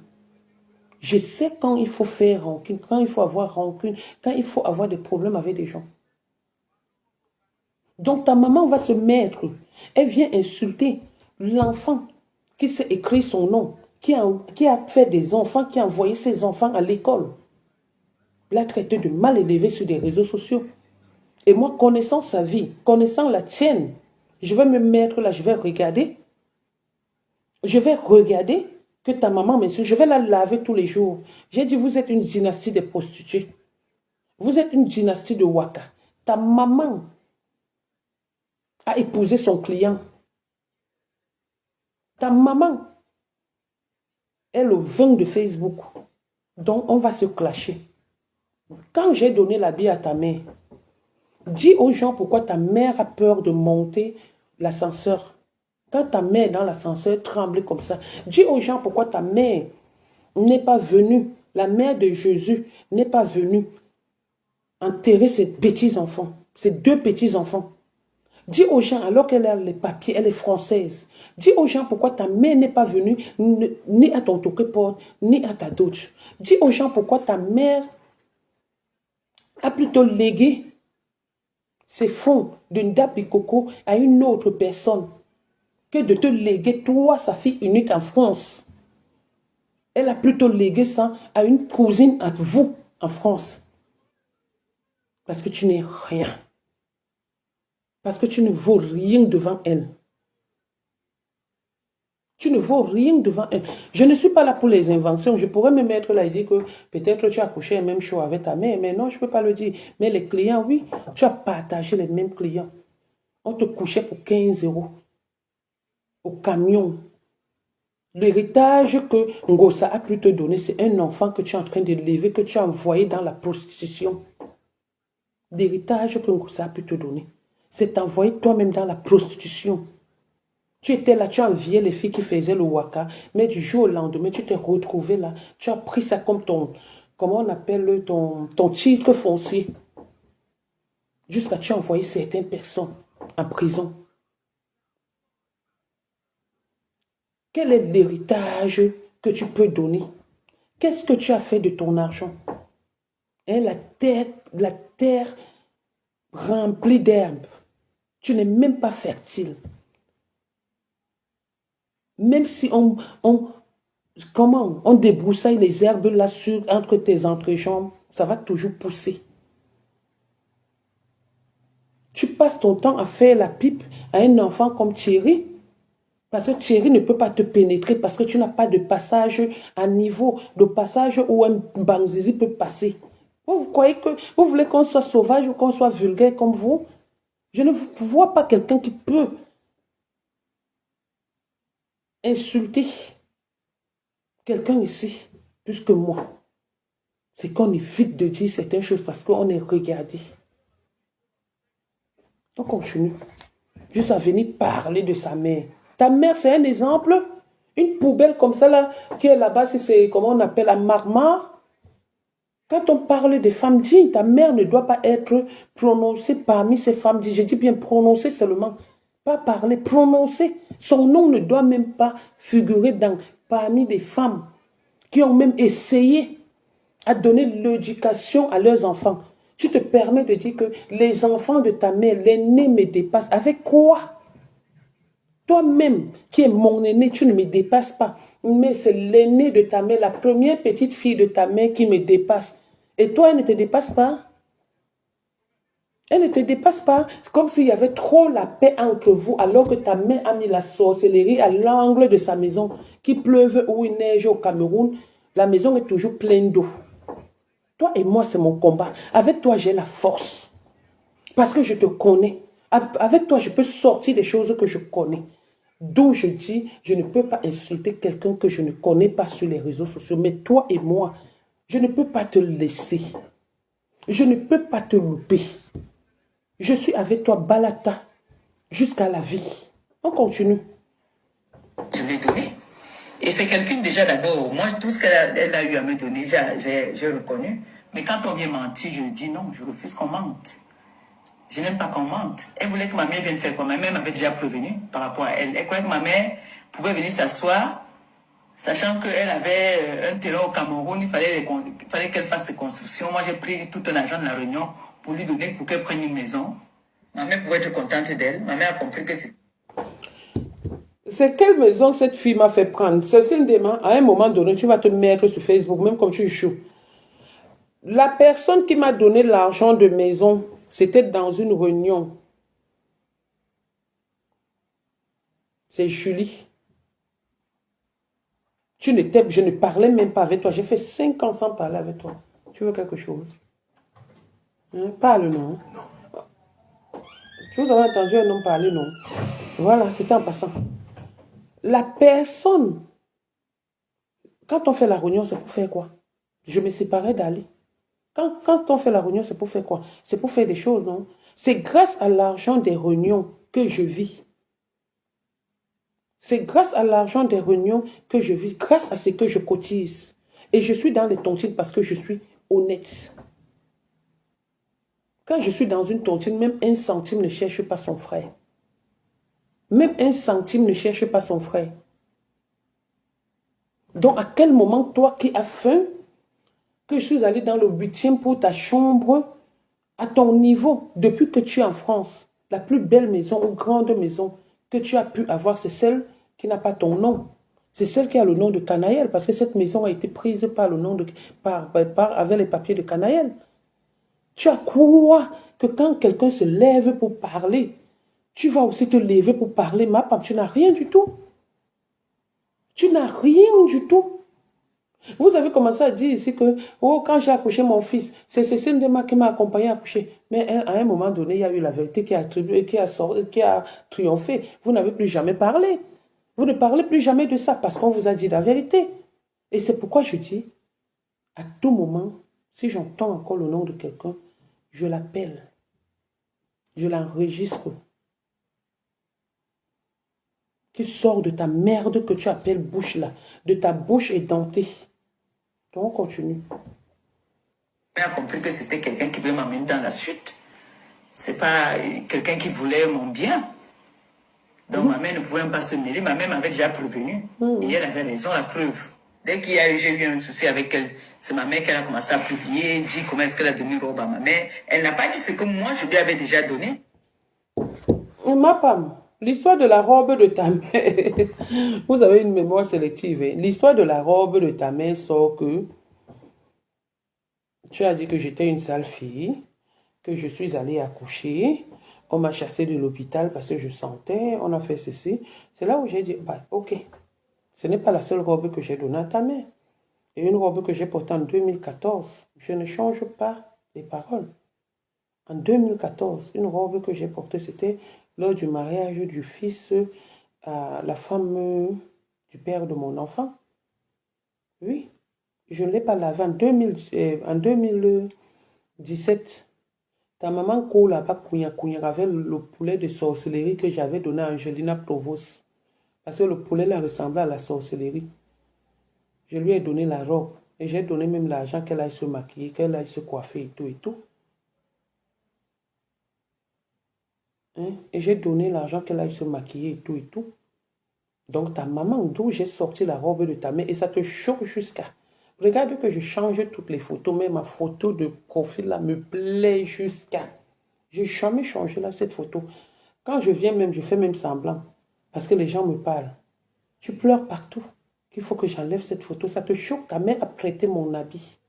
Je sais quand il faut faire rancune, quand il faut avoir rancune, quand il faut avoir des problèmes avec des gens. Donc ta maman va se mettre, elle vient insulter l'enfant qui sait écrire son nom, qui a fait des enfants, qui a envoyé ses enfants à l'école. L'a traité de mal élevé sur des réseaux sociaux. Et moi, connaissant sa vie, connaissant la tienne, je vais me mettre là, je vais regarder. Je vais regarder que ta maman m'insulte. Je vais la laver tous les jours. J'ai dit, vous êtes une dynastie de prostituées. Vous êtes une dynastie de Waka. Ta maman a épousé son client. Ta maman est le vin de Facebook. Donc, on va se clasher. Quand j'ai donné la bille à ta mère, dis aux gens pourquoi ta mère a peur de monter l'ascenseur. Quand ta mère dans l'ascenseur tremble comme ça, dis aux gens pourquoi ta mère n'est pas venue, la mère de Jésus n'est pas venue enterrer ses petits-enfants, ses deux petits-enfants. Dis aux gens, alors qu'elle a les papiers, elle est française. Dis aux gens pourquoi ta mère n'est pas venue ni à ton toqueport, ni à ta dot. Dis aux gens pourquoi ta mère a plutôt légué ses fonds de Ndapi Coco à une autre personne que de te léguer, toi, sa fille unique en France. Elle a plutôt légué ça à une cousine à vous en France. Parce que tu n'es rien. Parce que tu ne vaux rien devant elle. Tu ne vaux rien devant elle. Je ne suis pas là pour les inventions. Je pourrais me mettre là et dire que peut-être tu as couché la même chose avec ta mère. Mais non, je ne peux pas le dire. Mais les clients, oui, tu as partagé les mêmes clients. On te couchait pour 15 € au camion. L'héritage que Ngossa a pu te donner, c'est un enfant que tu es en train d'élever, que tu as envoyé dans la prostitution. L'héritage que Ngossa a pu te donner, c'est envoyer toi-même dans la prostitution. Tu étais là, tu enviais les filles qui faisaient le waka, mais du jour au lendemain, tu t'es retrouvé là. Tu as pris ça comme ton, comment on appelle, ton titre foncier. Jusqu'à tu as envoyé certaines personnes en prison. Quel est l'héritage que tu peux donner? Qu'est-ce que tu as fait de ton argent? Hein, la terre remplie d'herbes. Tu n'es même pas fertile. Même si on débroussaille les herbes là entre tes entrejambes, ça va toujours pousser. Tu passes ton temps à faire la pipe à un enfant comme Thierry, parce que Thierry ne peut pas te pénétrer, parce que tu n'as pas de passage à niveau, de passage où un Banzizi peut passer. Vous croyez que vous voulez qu'on soit sauvage ou qu'on soit vulgaire comme vous? Je ne vois pas quelqu'un qui peut insulter quelqu'un ici plus que moi. C'est qu'on évite de dire certaines choses parce qu'on est regardé. On continue. Juste à venir parler de sa mère. Ta mère, c'est un exemple. Une poubelle comme ça, là, qui est là-bas, c'est comment on appelle la marmare. Quand on parle des femmes dignes, ta mère ne doit pas être prononcée parmi ces femmes dignes. Je dis bien prononcer seulement. Pas parler, prononcer. Son nom ne doit même pas figurer parmi des femmes qui ont même essayé à donner l'éducation à leurs enfants. Tu te permets de dire que les enfants de ta mère, l'aîné me dépasse. Avec quoi? Toi-même, qui es mon aîné, tu ne me dépasses pas. Mais c'est l'aîné de ta mère, la première petite fille de ta mère qui me dépasse. Et toi, elle ne te dépasse pas. Elle ne te dépasse pas. C'est comme s'il y avait trop la paix entre vous, alors que ta mère a mis la sorcellerie à l'angle de sa maison. Qu'il pleuve ou il neige au Cameroun, la maison est toujours pleine d'eau. Toi et moi, c'est mon combat. Avec toi, j'ai la force. Parce que je te connais. Avec toi, je peux sortir des choses que je connais. D'où je dis, je ne peux pas insulter quelqu'un que je ne connais pas sur les réseaux sociaux. Mais toi et moi, je ne peux pas te laisser. Je ne peux pas te louper. Je suis avec toi, Balata, jusqu'à la vie. On continue. Je l'ai donné. Et c'est quelqu'un déjà d'abord. Moi, tout ce qu'elle a eu à me donner, j'ai reconnu. Mais quand on vient mentir, je dis non, je refuse qu'on mente. Je n'aime pas qu'on mente. Elle voulait que ma mère vienne faire quoi? Ma mère m'avait déjà prévenu par rapport à elle. Elle croyait que ma mère pouvait venir s'asseoir, sachant qu'elle avait un terrain au Cameroun, il fallait qu'elle fasse ses constructions. Moi, j'ai pris tout un argent de la réunion pour lui donner, pour qu'elle prenne une maison. Ma mère pouvait être contente d'elle. Ma mère a compris que c'est... C'est quelle maison cette fille m'a fait prendre? Cécile Demain, à un moment donné, tu vas te mettre sur Facebook, même comme tu joues. La personne qui m'a donné l'argent de maison, c'était dans une réunion. C'est Julie. Je ne parlais même pas avec toi. J'ai fait 5 ans sans parler avec toi. Tu veux quelque chose? Hein? Parle, non? Vous avez entendu un homme parler, non? Voilà, c'était en passant. La personne, quand on fait la réunion, c'est pour faire quoi? Je me séparais d'Ali. Quand on fait la réunion, c'est pour faire quoi? C'est pour faire des choses, non? C'est grâce à l'argent des réunions que je vis. C'est grâce à l'argent des réunions que je vis, grâce à ce que je cotise. Et je suis dans les tontines parce que je suis honnête. Quand je suis dans une tontine, même un centime ne cherche pas son frère. Même un centime ne cherche pas son frère. Donc, à quel moment, toi qui as faim, que je suis allé dans le 8e pour ta chambre, à ton niveau, depuis que tu es en France, la plus belle maison ou grande maison que tu as pu avoir, c'est celle qui n'a pas ton nom. C'est celle qui a le nom de Canaël, parce que cette maison a été prise par le nom de, avec les papiers de Canaël. Tu as quoi que quand quelqu'un se lève pour parler, tu vas aussi te lever pour parler, ma femme, tu n'as rien du tout. Tu n'as rien du tout. Vous avez commencé à dire ici que oh, quand j'ai accouché mon fils, c'est Cécile Dema qui m'a accompagné à accoucher. Mais à un moment donné, il y a eu la vérité qui a triomphé. Vous n'avez plus jamais parlé. Vous ne parlez plus jamais de ça parce qu'on vous a dit la vérité. Et c'est pourquoi je dis, à tout moment, si j'entends encore le nom de quelqu'un, je l'appelle. Je l'enregistre. Qui sort de ta merde que tu appelles bouche là. De ta bouche édentée. Donc, on continue. Elle a compris que c'était quelqu'un qui voulait m'amener dans la chute. C'est pas quelqu'un qui voulait mon bien. Donc, ma mère ne pouvait même pas se mêler. Ma mère m'avait déjà prévenu. Et elle avait raison, la preuve. Dès qu'il y a eu, j'ai eu un souci avec elle, c'est ma mère qu'elle a commencé à publier, dit comment est-ce qu'elle a donné robe à ma mère. Elle n'a pas dit ce que moi, je lui avais déjà donné. Ma femme, l'histoire de la robe de ta mère, vous avez une mémoire sélective. Hein. L'histoire de la robe de ta mère sort que tu as dit que j'étais une sale fille, que je suis allée accoucher, on m'a chassée de l'hôpital parce que je sentais, on a fait ceci. C'est là où j'ai dit, bah, ok, ce n'est pas la seule robe que j'ai donnée à ta mère. Et une robe que j'ai portée en 2014. Je ne change pas les paroles. En 2014, une robe que j'ai portée, c'était lors du mariage du fils à la femme du père de mon enfant. Oui, je ne l'ai pas lavée en 2017. Ta maman coule là-bas, avec le poulet de sorcellerie que j'avais donné à Angelina Provos. Parce que le poulet là ressemblait à la sorcellerie. Je lui ai donné la robe. Et j'ai donné même l'argent qu'elle aille se maquiller, qu'elle aille se coiffer et tout et tout. Hein? Et j'ai donné l'argent qu'elle aille se maquiller et tout et tout. Donc ta maman, d'où j'ai sorti la robe de ta mère, et ça te choque jusqu'à... Regarde que je change toutes les photos, mais ma photo de profil là me plaît jusqu'à... J'ai jamais changé là cette photo. Quand je viens même, je fais même semblant. Parce que les gens me parlent. Tu pleures partout. Qu'il faut que j'enlève cette photo. Ça te choque. Ta mère a prêté mon habit.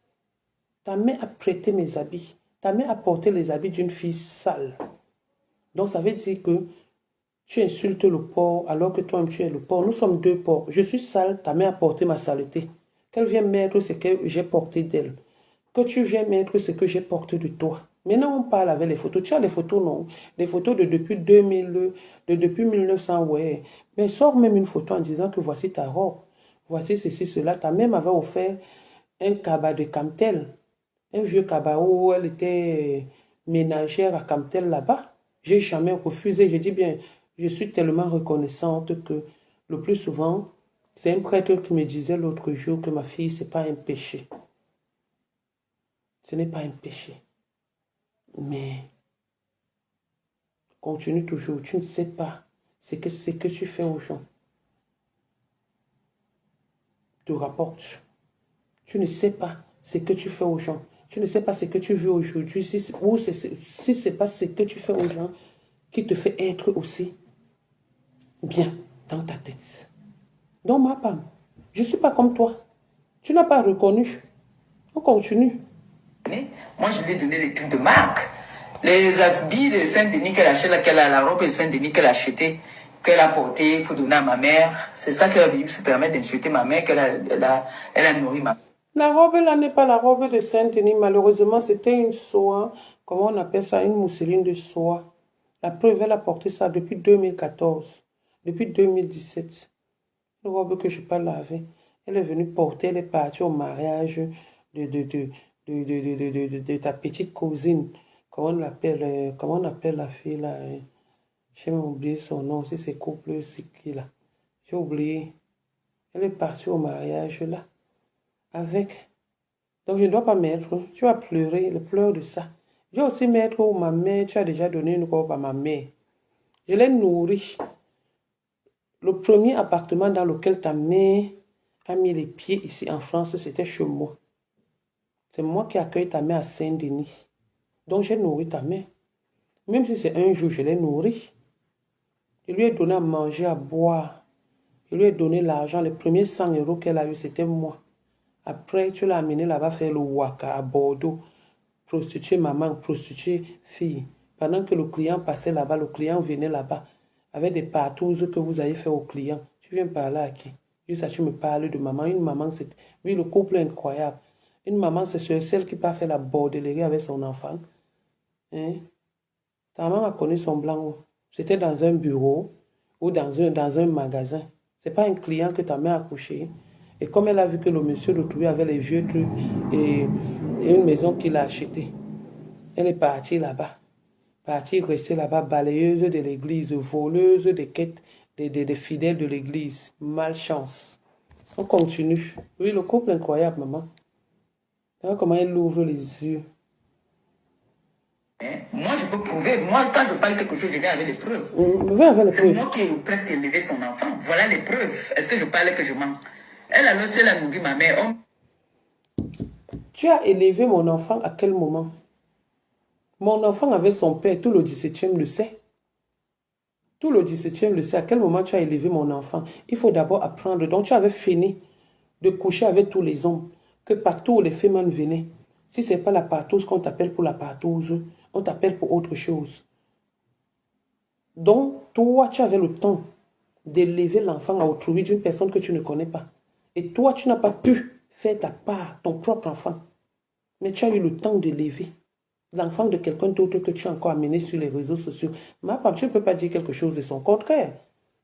Ta mère a prêté mes habits. Ta mère a porté les habits d'une fille sale. Donc ça veut dire que tu insultes le porc alors que toi-même tu es le porc. Nous sommes deux porcs. Je suis sale, ta mère a porté ma saleté. Qu'elle vient mettre ce que j'ai porté d'elle. Que tu viens mettre ce que j'ai porté de toi. Maintenant, on parle avec les photos. Tu as les photos, non? Les photos de depuis 2000, de depuis 1900, ouais. Mais sors même une photo en disant que voici ta robe. Voici ceci, cela. Ta mère m'avait offert un cabas de Camtel. Un vieux cabas où elle était ménagère à Camtel là-bas. J'ai jamais refusé. J'ai dit bien, je suis tellement reconnaissante que le plus souvent, c'est un prêtre qui me disait l'autre jour que ma fille, c'est pas un péché. Ce n'est pas un péché. Mais continue toujours. Tu ne sais pas ce que tu fais aux gens. Te rapporte. Tu ne sais pas ce que tu fais aux gens. Tu ne sais pas ce que tu veux aujourd'hui. Si ce n'est pas ce que tu fais aux gens qui te fait être aussi bien dans ta tête. Donc, ma femme, je ne suis pas comme toi. Tu n'as pas reconnu. On continue. Moi, je lui ai donné des trucs de marque. Les habits de Saint-Denis qu'elle achète, la robe de Saint-Denis qu'elle a achetée, qu'elle a portée pour donner à ma mère. C'est ça que la Bible se permet d'insulter ma mère, elle a nourri ma mère. La robe là n'est pas la robe de Saint-Denis. Malheureusement, c'était une soie. Comment on appelle ça? Une mousseline de soie. La preuve, elle a porté ça depuis 2014. Depuis 2017. Une robe que je n'ai pas lavée. Elle est venue porter, elle est partie au mariage de ta petite cousine. Comment on appelle la fille là? J'ai même oublié son nom, si c'est couple qui là. J'ai oublié. Elle est partie au mariage là. Avec. Donc je ne dois pas mettre. Tu vas pleurer, le pleur de ça. Je vais aussi mettre où ma mère, tu as déjà donné une robe à ma mère. Je l'ai nourrie. Le premier appartement dans lequel ta mère a mis les pieds ici en France, c'était chez moi. C'est moi qui accueille ta mère à Saint-Denis. Donc j'ai nourri ta mère. Même si c'est un jour, je l'ai nourrie. Je lui ai donné à manger, à boire. Je lui ai donné l'argent. Les premiers 100 € qu'elle a eu, c'était moi. Après, tu l'as amené là-bas faire le waka à Bordeaux. Prostituée maman, prostituée fille. Pendant que le client passait là-bas, le client venait là-bas avec des partouzes que vous avez fait au client. Tu viens parler à qui? Juste ça, tu me parles de maman. Une maman, c'est... Oui, le couple est incroyable. Une maman, c'est celle qui peut faire la bordellerie avec son enfant. Hein? Ta maman a connu son blanc. C'était dans un bureau ou dans un magasin. Ce n'est pas un client que ta mère a couché. Et comme elle a vu que le monsieur le trouvait avec les vieux trucs et une maison qu'il a achetée, elle est partie là-bas. Partie rester là-bas, balayeuse de l'église, voleuse des quêtes des fidèles de l'église. Malchance. On continue. Oui, le couple incroyable, maman. Regarde comment elle ouvre les yeux. Hein? Moi, je peux prouver. Moi, quand je parle quelque chose, je viens avec les preuves. C'est moi qui ai presque élevé son enfant. Voilà les preuves. Est-ce que je parle que je mens? Elle, alors, si elle a nourri ma mère, Tu as élevé mon enfant à quel moment? Mon enfant avait son père, tout le 17e le sait. Tout le 17e le sait. À quel moment tu as élevé mon enfant? Il faut d'abord apprendre. Donc, tu avais fini de coucher avec tous les hommes. Que partout où les femmes venaient. Si ce n'est pas la partouze qu'on t'appelle pour la partouze, on t'appelle pour autre chose. Donc, toi, tu avais le temps d'élever l'enfant à autrui d'une personne que tu ne connais pas. Et toi, tu n'as pas pu faire ta part, ton propre enfant. Mais tu as eu le temps d'élever l'enfant de quelqu'un d'autre que tu as encore amené sur les réseaux sociaux. Ma part, tu ne peux pas dire quelque chose de son contraire.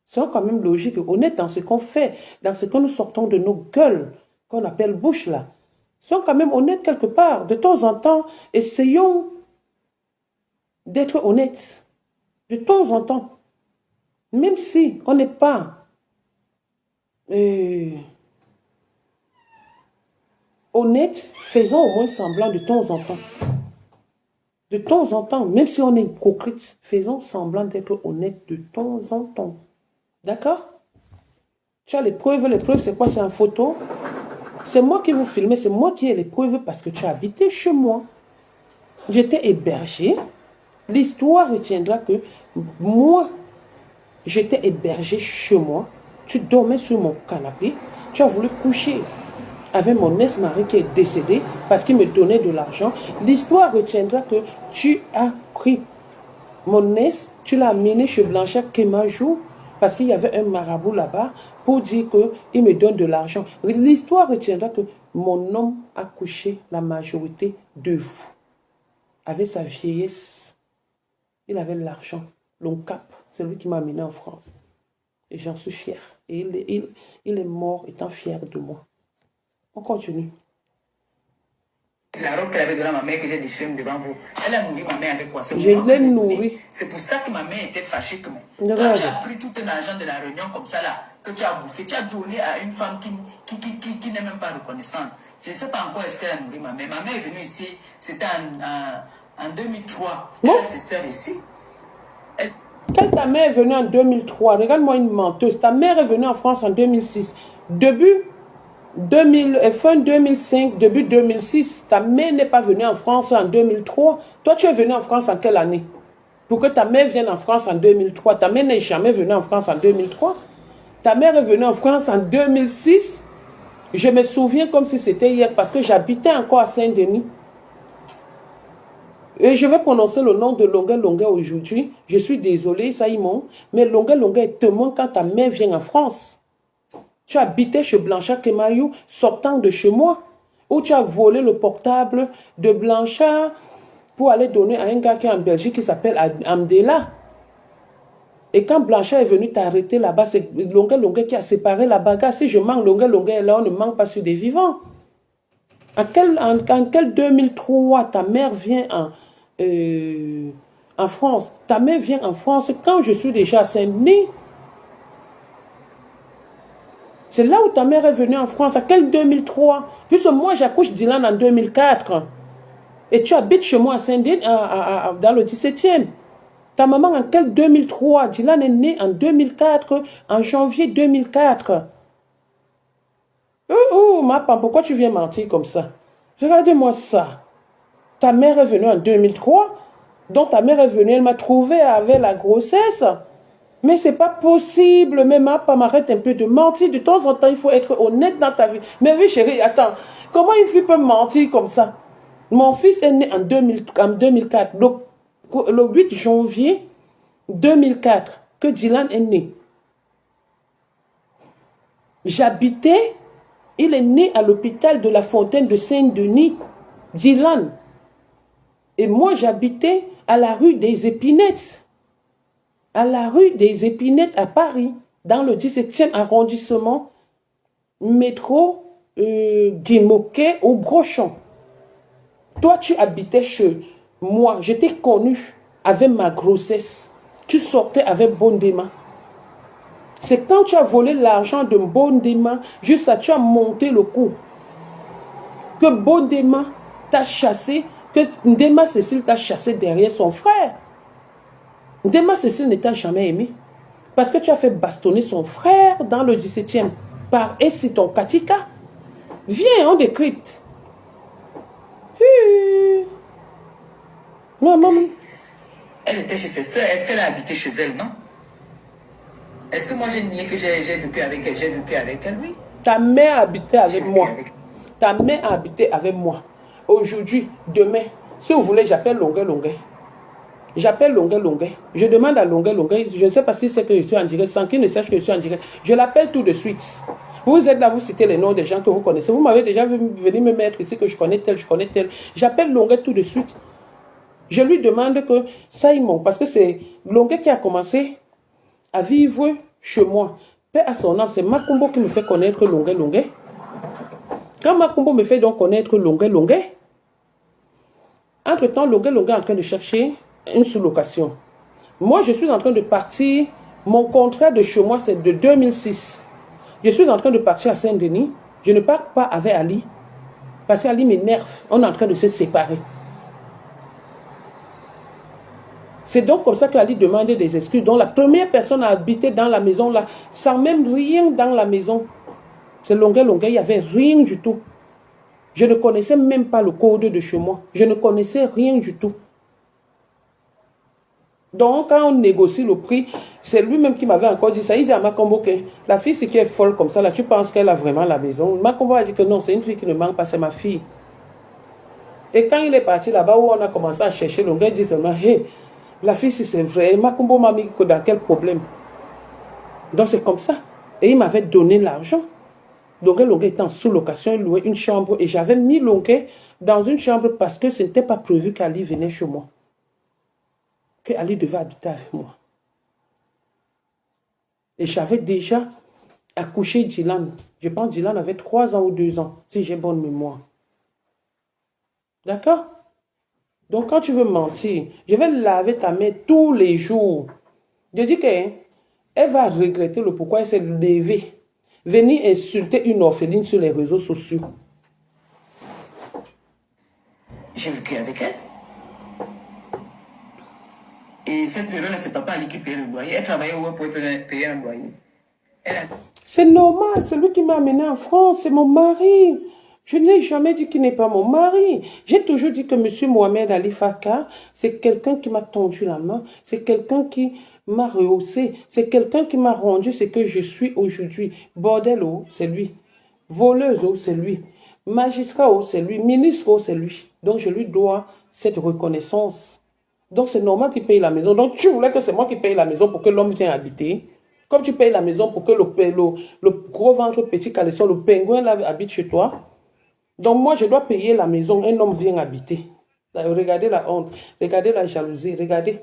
Sois quand même logique et honnête dans ce qu'on fait, dans ce que nous sortons de nos gueules, qu'on appelle bouche là. Sois quand même honnête quelque part. De temps en temps, essayons d'être honnêtes. De temps en temps. Même si on n'est pas honnête, faisons au moins semblant de temps en temps. De temps en temps, même si on est hypocrite, faisons semblant d'être honnête de temps en temps. D'accord? Tu as les preuves c'est quoi? C'est en photo. C'est moi qui vous filmez, c'est moi qui ai les preuves parce que tu as habité chez moi. J'étais hébergé. L'histoire retiendra que moi, j'étais hébergé chez moi. Tu dormais sur mon canapé. Tu as voulu coucher avec mon ex-mari qui est décédé parce qu'il me donnait de l'argent. L'histoire retiendra que tu as pris mon ex, tu l'as amené chez Blanchard Kemajou parce qu'il y avait un marabout là-bas pour dire qu'il me donne de l'argent. L'histoire retiendra que mon homme a couché la majorité de vous. Avec sa vieillesse, il avait de l'argent. L'ONCAP, c'est lui qui m'a amené en France. Et j'en suis fier. Et il est mort étant fier de moi. On continue. La robe qu'elle avait donnée à ma mère que j'ai déchirée devant vous, elle a nourri ma mère avec quoi? Je l'ai nourrie. C'est pour ça que ma mère était fâchée que moi. Toi, tu as pris tout un argent de la réunion comme ça là, que tu as bouffé, tu as donné à une femme qui n'est même pas reconnaissante. Je ne sais pas encore est-ce qu'elle a nourri ma mère. Ma mère est venue ici, c'était en 2003. Elle a ses sœurs ici. Quand ta mère est venue en 2003, regarde-moi une menteuse. Ta mère est venue en France en 2006. Fin 2005, début 2006, ta mère n'est pas venue en France en 2003. Toi, tu es venu en France en quelle année? Pour que ta mère vienne en France en 2003. Ta mère n'est jamais venue en France en 2003. Ta mère est venue en France en 2006. Je me souviens comme si c'était hier parce que j'habitais encore à Saint-Denis. Et je vais prononcer le nom de Longuet Longuet aujourd'hui. Je suis désolée, Saïmon. Mais Longuet Longuet est témoin quand ta mère vient en France. Tu habitais chez Blanchard Kemayou, sortant de chez moi, où tu as volé le portable de Blanchard pour aller donner à un gars qui est en Belgique qui s'appelle Amdela. Et quand Blanchard est venu t'arrêter là-bas, c'est Longuet Longuet qui a séparé la bagarre. Si je manque Longuet Longuet, là, on ne manque pas sur des vivants. En quel 2003 ta mère vient en France? Ta mère vient en France quand je suis déjà à Saint-Denis. C'est là où ta mère est venue en France. À quel 2003? Puisque moi, j'accouche Dylan en 2004. Et tu habites chez moi à Saint-Denis, dans le 17e. Ta maman, en quel 2003? Dylan est né en 2004, en janvier 2004. Ma femme, pourquoi tu viens mentir comme ça? Regardez-moi ça. Ta mère est venue en 2003. Donc ta mère est venue, elle m'a trouvé avec la grossesse. Mais c'est pas possible. Mais ma femme, arrête un peu de mentir. De temps en temps, il faut être honnête dans ta vie. Mais oui, chérie, attends. Comment une fille peut mentir comme ça? Mon fils est né en 2004. Donc, le 8 janvier 2004, que Dylan est né. J'habitais, il est né à l'hôpital de la Fontaine de Saint-Denis, Dylan. Et moi, j'habitais à la rue des Épinettes. À la rue des Épinettes à Paris, dans le 17e arrondissement, métro Guimauquet au Brochon. Toi, tu habitais chez moi. Je t'ai connu avec ma grossesse. Tu sortais avec Bondema. C'est quand tu as volé l'argent de Bondema, juste ça, tu as monté le coup. Que Bondema t'a chassé que Ndema Cécile t'a chassé derrière son frère. Ndema Cécile ne t'a jamais aimé. Parce que tu as fait bastonner son frère dans le 17e par Essiton Katika. Viens, on décrypte. Maman. Elle était chez ses soeurs. Est-ce qu'elle a habité chez elle, non? Est-ce que moi j'ai nié que j'ai vécu avec elle? J'ai vécu avec elle, oui. Ta mère a habité avec moi. Ta mère a habité avec moi. Aujourd'hui, demain, si vous voulez, j'appelle Longuet. J'appelle Longuet. Je demande à Longuet. Je ne sais pas si c'est que je suis en direct, sans qu'il ne sache que je suis en direct. Je l'appelle tout de suite. Vous êtes là, vous citez les noms des gens que vous connaissez. Vous m'avez déjà vu venir me mettre ici que je connais tel. J'appelle Longuet tout de suite. Je lui demande que Simon, parce que c'est Longuet qui a commencé à vivre chez moi. Paix à son âme, c'est Makumbo qui me fait connaître Longuet. Quand Makumbo me fait donc connaître Longuet, entre-temps, Longuet est en train de chercher une sous-location. Moi, je suis en train de partir. Mon contrat de chez moi, c'est de 2006. Je suis en train de partir à Saint-Denis. Je ne pars pas avec Ali. Parce qu'Ali m'énerve. On est en train de se séparer. C'est donc comme ça qu'Ali demandait des excuses. Donc la première personne à habiter dans la maison là, sans même rien dans la maison, c'est Longuet. Il n'y avait rien du tout. Je ne connaissais même pas le code de chez moi. Je ne connaissais rien du tout. Donc quand on négocie le prix, c'est lui-même qui m'avait encore dit ça. Il dit à Makombo que la fille, c'est qui est folle comme ça, là, tu penses qu'elle a vraiment la maison. Makombo a dit que non, c'est une fille qui ne manque pas, c'est ma fille. Et quand il est parti là-bas où on a commencé à chercher, Longuet dit seulement, hey, la fille, si c'est vrai, Makumbo m'a mis dans quel problème? Donc c'est comme ça. Et il m'avait donné l'argent. Longuet était en sous-location, il louait une chambre. Et j'avais mis Longuet dans une chambre parce que ce n'était pas prévu qu'Ali venait chez moi. qu'Ali devait habiter avec moi. Et j'avais déjà accouché Dylan. Je pense que Dylan avait 3 ans ou 2 ans, si j'ai bonne mémoire. D'accord? Donc, quand tu veux mentir, je vais laver ta main tous les jours. Je dis qu'elle va regretter le pourquoi elle s'est levée. Venir insulter une orpheline sur les réseaux sociaux. J'ai vécu avec elle. Et cette période-là, c'est papa Ali qui payait le loyer. Elle travaillait où pour payer un loyer. C'est normal, c'est lui qui m'a amené en France, c'est mon mari. Je n'ai jamais dit qu'il n'est pas mon mari. J'ai toujours dit que M. Mohamed Ali Faka, c'est quelqu'un qui m'a tendu la main, c'est quelqu'un qui m'a rehaussé, c'est quelqu'un qui m'a rendu ce que je suis aujourd'hui. Bordel, c'est lui. Voleuse, c'est lui. Magistrat, c'est lui. Ministre, c'est lui. Donc je lui dois cette reconnaissance. Donc c'est normal qu'il paye la maison. Donc tu voulais que c'est moi qui paye la maison pour que l'homme vienne habiter. Comme tu payes la maison pour que le gros ventre petit caleçon, le pingouin là, habite chez toi. Donc moi je dois payer la maison, un homme vient habiter. Regardez la honte, regardez la jalousie, regardez,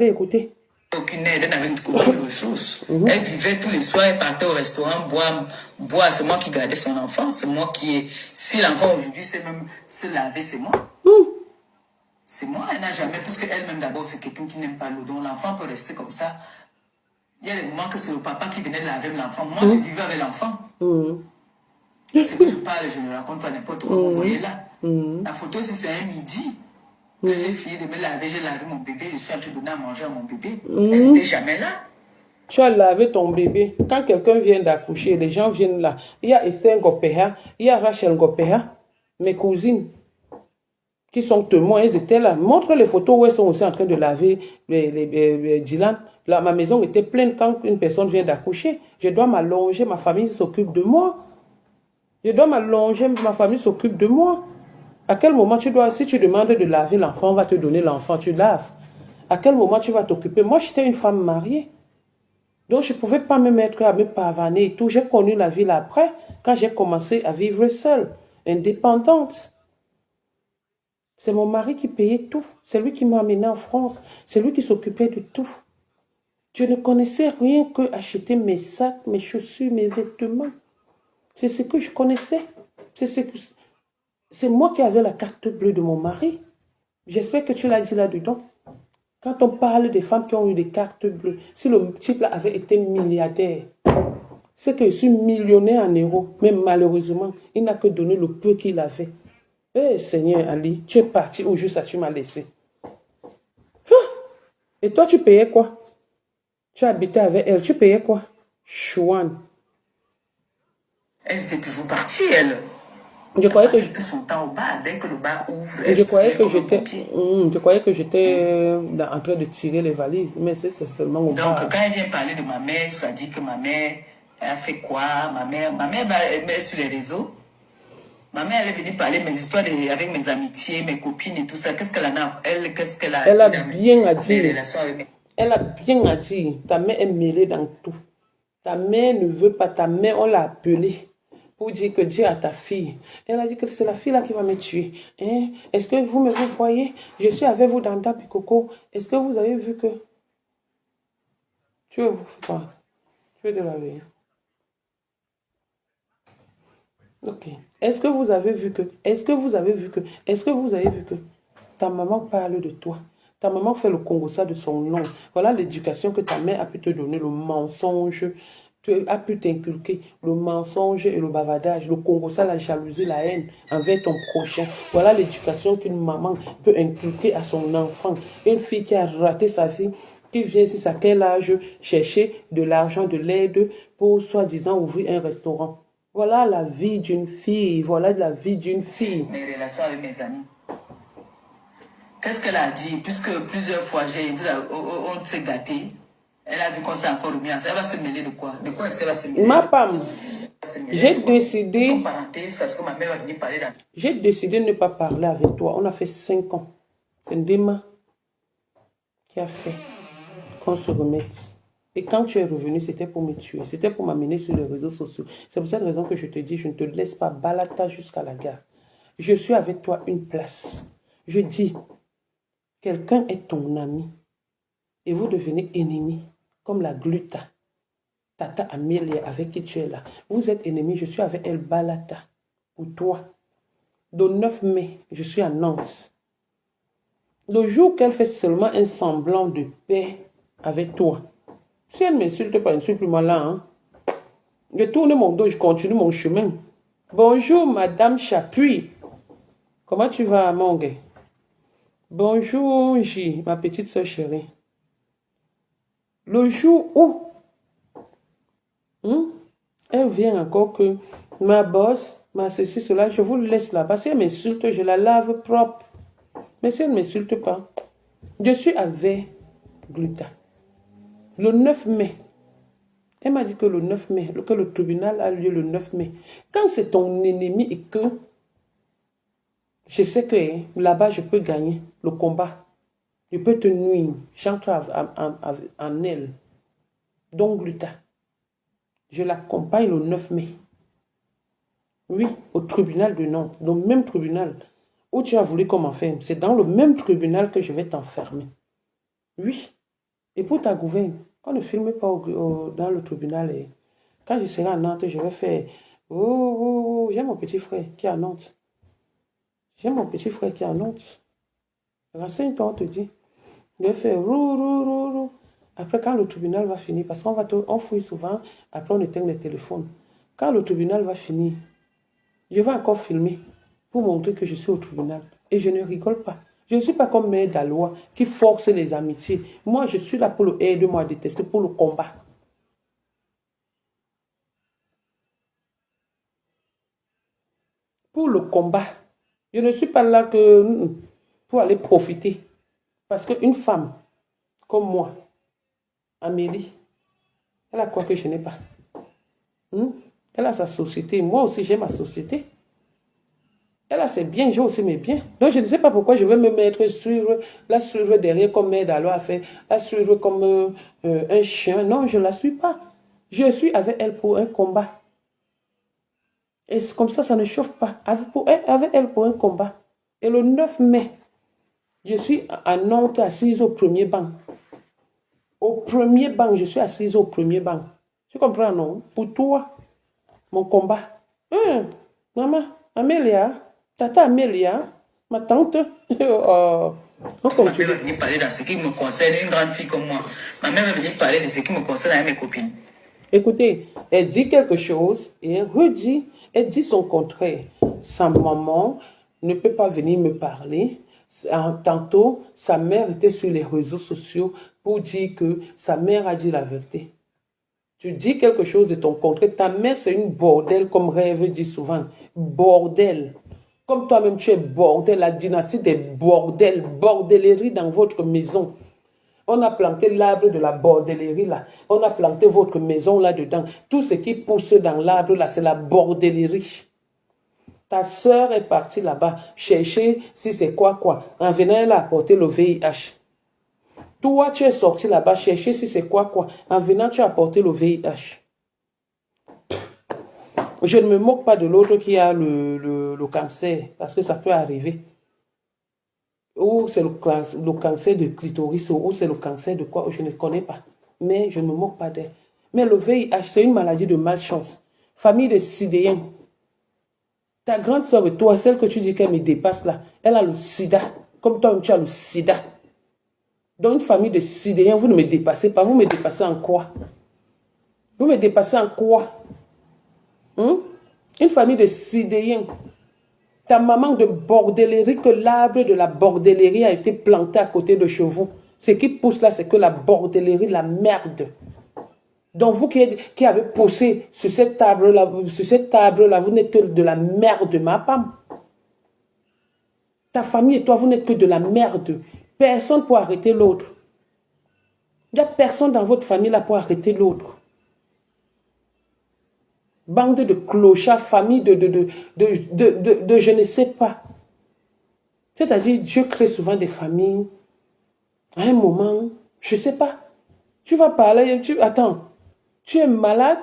écoutez. Aucune aide, elle n'avait aucune ressource. Elle vivait tous les soirs, elle partait au restaurant, boire. C'est moi qui gardais son enfant. C'est moi qui... Si l'enfant aujourd'hui sait même se laver, c'est moi. C'est moi, elle n'a jamais... Parce qu'elle-même d'abord, c'est quelqu'un qui n'aime pas l'eau. Donc l'enfant peut rester comme ça. Il y a des moments que c'est le papa qui venait laver l'enfant. Moi, je vivais avec l'enfant. C'est que je parle, je ne raconte pas n'importe quoi. Vous voyez là. La photo, c'est un midi. Que j'ai fini de me laver, j'ai lavé mon bébé, je suis en train de donner à manger à mon bébé. Elle n'était jamais là. Tu as lavé ton bébé. Quand quelqu'un vient d'accoucher, les gens viennent là. Il y a Esther Ngopéa, il y a Rachel Ngopéa, mes cousines, qui sont témoins, elles étaient là. Montre les photos où elles sont aussi en train de laver les Dylan. Là, ma maison était pleine quand une personne vient d'accoucher. Je dois m'allonger, ma famille s'occupe de moi. Je dois m'allonger, ma famille s'occupe de moi. À quel moment tu dois, si tu demandes de laver l'enfant, on va te donner l'enfant, tu laves. À quel moment tu vas t'occuper? Moi, j'étais une femme mariée. Donc, je ne pouvais pas me mettre à me pavaner et tout. J'ai connu la vie là après, quand j'ai commencé à vivre seule, indépendante. C'est mon mari qui payait tout. C'est lui qui m'a amené en France. C'est lui qui s'occupait de tout. Je ne connaissais rien que acheter mes sacs, mes chaussures, mes vêtements. C'est ce que je connaissais. C'est moi qui avais la carte bleue de mon mari. J'espère que tu l'as dit là-dedans. Quand on parle des femmes qui ont eu des cartes bleues, si le type là avait été milliardaire, c'est que je suis millionnaire en euros. Mais malheureusement, il n'a que donné le peu qu'il avait. Eh Seigneur Ali, tu es parti au juste ça, tu m'as laissé. Et toi, tu payais quoi? Tu habitais avec elle, tu payais quoi? Chouane. Elle était toujours partie, elle. Je croyais que Elle passait tout son temps au bar. Dès que le bar ouvre, elle je croyais fouillait que comme un j'étais pompier. je croyais que j'étais en train de tirer les valises, mais c'est seulement au Donc, bar. quand elle vient parler de ma mère, ça dit que ma mère, elle a fait quoi? Elle met sur les réseaux. Ma mère, elle est venue parler mes histoires avec mes amitiés, mes copines et tout ça. Qu'est-ce qu'elle en a? Elle, qu'est-ce qu'elle a Elle dit a dans bien à mes dire. relations avec mes... Elle a bien à dire. Ta mère est mêlée dans tout. Ta mère ne veut pas. Ta mère, on l'a appelée pour dire que Dieu a ta fille. Elle a dit que c'est la fille là qui va me tuer. Hein? Est-ce que vous me voyez? Je suis avec vous dans Dapikoko. Est-ce que vous avez vu que... Tu veux quoi? Tu veux de la vie? Ok. Est-ce que vous avez vu que... Est-ce que vous avez vu que... Est-ce que vous avez vu que... Ta maman parle de toi. Ta maman fait le congossa de son nom. Voilà l'éducation que ta mère a pu te donner, le mensonge, a pu t'inculquer, le mensonge et le bavardage, le congossa, la jalousie, la haine envers ton prochain. Voilà l'éducation qu'une maman peut inculquer à son enfant. Une fille qui a raté sa vie, qui vient ici à quel âge chercher de l'argent, de l'aide pour soi-disant ouvrir un restaurant. Voilà la vie d'une fille. Voilà la vie d'une fille. Mes relations avec mes amis. Qu'est-ce qu'elle a dit? Puisque plusieurs fois, on s'est gâté. Elle a vu qu'on s'est encore remis ensemble. Elle va se mêler de quoi? De quoi est-ce qu'elle va se mêler? Ma femme, j'ai décidé... parce que ma mère va venir parler dans... J'ai décidé de ne pas parler avec toi. On a fait 5 ans. C'est Ndema qui a fait qu'on se remette. Et quand tu es revenu, c'était pour me tuer. C'était pour m'amener sur les réseaux sociaux. C'est pour cette raison que je te dis, je ne te laisse pas balata jusqu'à la gare. Je suis avec toi une place. Je dis, quelqu'un est ton ami. Et vous devenez ennemis. Comme la gluta. Tata Amélia avec qui tu es là. Vous êtes ennemis, je suis avec elle balata. Pour toi. Le 9 mai, je suis à Nantes. Le jour qu'elle fait seulement un semblant de paix avec toi, si elle ne m'insulte pas, insulte-moi là. Hein? Je tourne mon dos, je continue mon chemin. Bonjour, Madame Chapuis. Comment tu vas, mon gars? Bonjour, J, ma petite soeur chérie. Le jour où elle vient encore que ma boss, ma ceci, cela, je vous laisse là-bas. Si elle m'insulte, je la lave propre. Mais si elle ne m'insulte pas, je suis avec Gluta. Le 9 mai, elle m'a dit que le 9 mai, que le tribunal a lieu le 9 mai. Quand c'est ton ennemi et que je sais que là-bas, je peux gagner le combat. Je peux te nuire. J'entre en elle. Donc, Gluta, je l'accompagne le 9 mai. Oui, au tribunal de Nantes, le même tribunal où tu as voulu qu'on m'enferme. C'est dans le même tribunal que je vais t'enfermer. Oui. Et pour ta gouverne, on ne filme pas dans le tribunal. Et quand je serai à Nantes, je vais faire... Oh, j'ai mon petit frère qui est à Nantes. J'ai mon petit frère qui est à Nantes. Renseigne-toi, on te dit. Je vais faire... Après, quand le tribunal va finir, parce qu'on fouille souvent, après on éteint les téléphones. Quand le tribunal va finir, je vais encore filmer pour montrer que je suis au tribunal. Et je ne rigole pas. Je ne suis pas comme Mère Dalois qui force les amitiés. Moi, je suis là pour le aide-moi à détester, pour le combat. Pour le combat. Je ne suis pas là que pour aller profiter. Parce qu'une femme comme moi, Amélie, elle a quoi que je n'ai pas. Elle a sa société. Moi aussi, j'ai ma société. Elle a ses biens, j'ai aussi mes biens. Donc, je ne sais pas pourquoi je vais me mettre la suivre derrière comme Mère Dalois a fait, la suivre comme un chien. Non, je ne la suis pas. Je suis avec elle pour un combat. Et comme ça ne chauffe pas. Avec elle pour un combat. Et le 9 mai, je suis à Nantes assise au premier banc. Au premier banc, je suis assise au premier banc. Tu comprends, non? Pour toi, mon combat. Maman, Amélia, Tata Amélia, ma tante. Ma mère va venir parler dans ce qui me concerne, une grande fille comme moi. Ma mère va venir parler de ce qui me concerne avec mes copines. Écoutez, elle dit quelque chose et elle redit, elle dit son contraire. Sa maman ne peut pas venir me parler. Tantôt, sa mère était sur les réseaux sociaux pour dire que sa mère a dit la vérité. Tu dis quelque chose de ton contraire. Ta mère, c'est une bordel, comme Rêve dit souvent. Bordel. Comme toi-même, tu es bordel. La dynastie des bordels. Bordellerie dans votre maison. On a planté l'arbre de la bordellerie là. On a planté votre maison là-dedans. Tout ce qui pousse dans l'arbre là, c'est la bordellerie. Ta soeur est partie là-bas chercher si c'est quoi. En venant, elle a apporté le VIH. Toi, tu es sorti là-bas chercher si c'est quoi. En venant, tu as apporté le VIH. Je ne me moque pas de l'autre qui a le cancer, parce que ça peut arriver. Ou c'est le cancer de clitoris, ou c'est le cancer de quoi, je ne connais pas. Mais je ne me moque pas d'elle. Mais le VIH, c'est une maladie de malchance. Famille de sidéens. Ta grande soeur et toi, celle que tu dis qu'elle me dépasse là, elle a le sida. Comme toi, tu as le sida. Dans une famille de sidéens, vous ne me dépassez pas. Vous me dépassez en quoi? Vous me dépassez en quoi? Une famille de sidéens. Ta maman de bordellerie, que l'arbre de la bordellerie a été planté à côté de chez vous. Ce qui pousse là, c'est que la bordellerie, la merde. Donc vous qui avez poussé sur cette table-là, vous n'êtes que de la merde, ma femme. Ta famille et toi, vous n'êtes que de la merde. Personne pour arrêter l'autre. Il n'y a personne dans votre famille là pour arrêter l'autre. Bande de clochards, famille de je ne sais pas. C'est-à-dire, Dieu crée souvent des familles. À un moment, je ne sais pas. Tu vas parler, attends, tu es malade?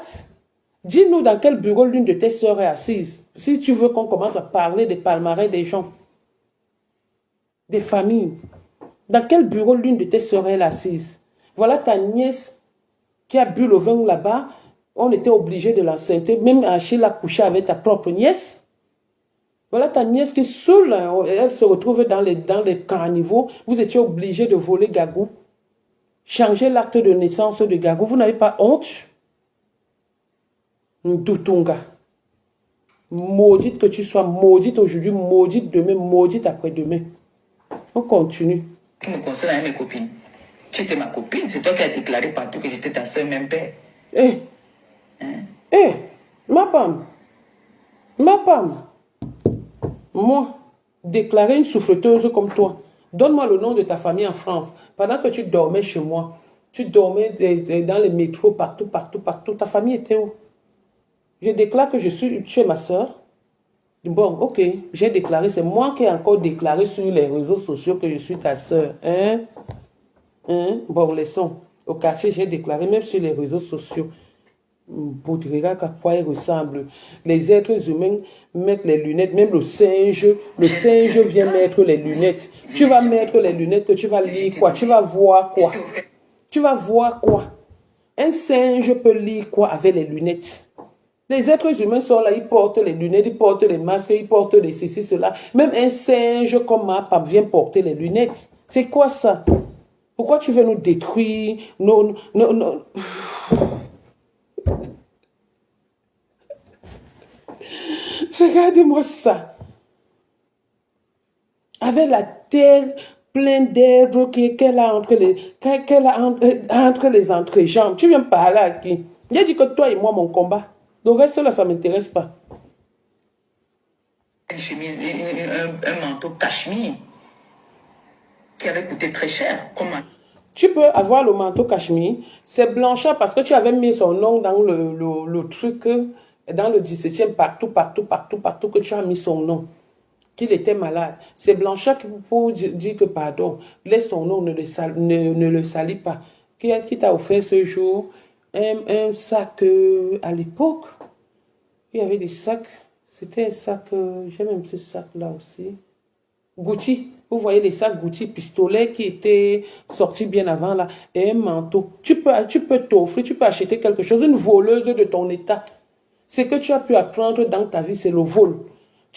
Dis-nous dans quel bureau l'une de tes sœurs est assise. Si tu veux qu'on commence à parler des palmarès des gens, des familles. Dans quel bureau l'une de tes sœurs est assise? Voilà ta nièce qui a bu le vin là-bas. On était obligé de l'enceinte. Même Achille a couché avec ta propre nièce. Voilà ta nièce qui seule, elle se retrouve dans les carnivaux. Vous étiez obligé de voler Gagou. Changer l'acte de naissance de Gagou. Vous n'avez pas honte? Ndoutunga. Maudite que tu sois, maudite aujourd'hui, maudite demain, maudite après-demain. On continue. Qui me conseille avec mes copines. Tu étais ma copine, c'est toi qui as déclaré partout que j'étais ta soeur, même père. Ma femme, moi, déclarer une souffleteuse comme toi, donne-moi le nom de ta famille en France. Pendant que tu dormais chez moi, tu dormais dans les métros, partout, ta famille était où? Je déclare que tu es ma soeur. Bon, ok, j'ai déclaré, c'est moi qui ai encore déclaré sur les réseaux sociaux que je suis ta soeur. Bon, laissons. Au quartier, j'ai déclaré, même sur les réseaux sociaux. Regarde à quoi ils ressemblent. Les êtres humains mettent les lunettes, même le singe vient mettre les lunettes. Tu vas mettre les lunettes, tu vas lire quoi? Tu vas voir quoi? Tu vas voir quoi? Un singe peut lire quoi avec les lunettes? Les êtres humains sont là, ils portent les lunettes, ils portent les masques, ils portent les ceci, cela. Même un singe comme ma femme vient porter les lunettes. C'est quoi ça? Pourquoi tu veux nous détruire? Non. Regardez-moi ça. Avec la terre pleine d'herbes qu'elle a entre les entrejambes. Tu viens parler à qui? J'ai dit que toi et moi, mon combat. Le reste là, ça ne m'intéresse pas. Une chemise, un manteau cachemire qui avait coûté très cher. Comment? Tu peux avoir le manteau cachemire. C'est Blanchard parce que tu avais mis son nom dans le truc, dans le 17e, partout que tu as mis son nom. Qu'il était malade. C'est Blanchard qui pour dire que pardon, laisse son nom, ne le salit pas. Qui t'a offert ce jour un sac à l'époque. Il y avait des sacs. C'était un sac, j'ai même ce sac là aussi. Gucci. Vous voyez les sacs Gucci, pistolet qui étaient sortis bien avant là. Et un manteau. Tu peux t'offrir, tu peux acheter quelque chose. Une voleuse de ton état. Ce que tu as pu apprendre dans ta vie, c'est le vol.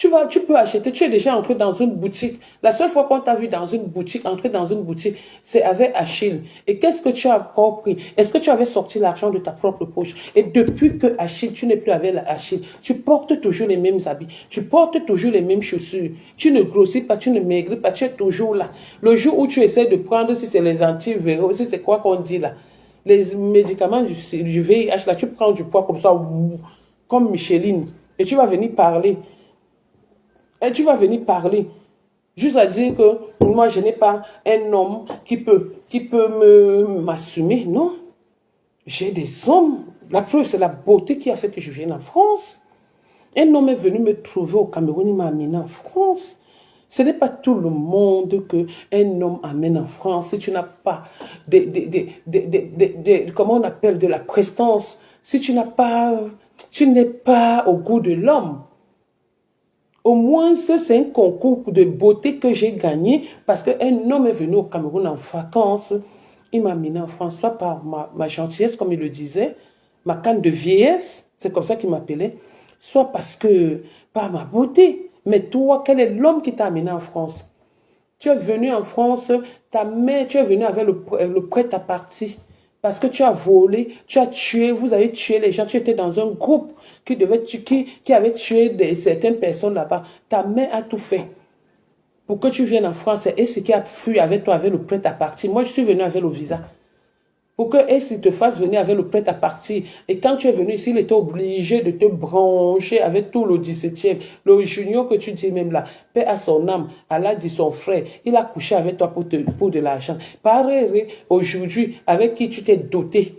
Tu peux acheter, tu es déjà entré dans une boutique. La seule fois qu'on t'a vu dans une boutique, entrer dans une boutique, c'est avec Achille. Et qu'est-ce que tu as compris? Est-ce que tu avais sorti l'argent de ta propre poche? Et depuis que Achille, tu n'es plus avec Achille, tu portes toujours les mêmes habits, tu portes toujours les mêmes chaussures. Tu ne grossis pas, tu ne maigris pas, tu es toujours là. Le jour où tu essaies de prendre, si c'est les antiviraux, si c'est quoi qu'on dit là, les médicaments du VIH, là, tu prends du poids comme ça, comme Micheline, et tu vas venir parler. Et tu vas venir parler. Juste à dire que moi, je n'ai pas un homme qui peut m'assumer. Non. J'ai des hommes. La preuve, c'est la beauté qui a fait que je vienne en France. Un homme est venu me trouver au Cameroun, il m'a amené en France. Ce n'est pas tout le monde qu'un homme amène en France. Si tu n'as pas comment on appelle, de la prestance, si tu n'es pas au goût de l'homme. Au moins, c'est un concours de beauté que j'ai gagné parce qu'un homme est venu au Cameroun en vacances. Il m'a amené en France, soit par ma gentillesse, comme il le disait, ma canne de vieillesse, c'est comme ça qu'il m'appelait, soit parce que par ma beauté. Mais toi, quel est l'homme qui t'a amené en France? Tu es venu en France, ta mère, tu es venu avec le prêt-à-partir. Parce que tu as volé, tu as tué, vous avez tué les gens, tu étais dans un groupe qui avait tué certaines personnes là-bas. Ta mère a tout fait pour que tu viennes en France. Et ce qui a fui avec toi, avec le prêt-à-partir. Moi, je suis venu avec le visa. Pour que Ace te fasse venir avec le prêt-à-partir. Et quand tu es venu ici, il était obligé de te brancher avec tout le 17e. Le junior que tu dis même là, paix à son âme, Allah dit son frère, il a couché avec toi pour de l'argent. Pareil, aujourd'hui, avec qui tu t'es doté,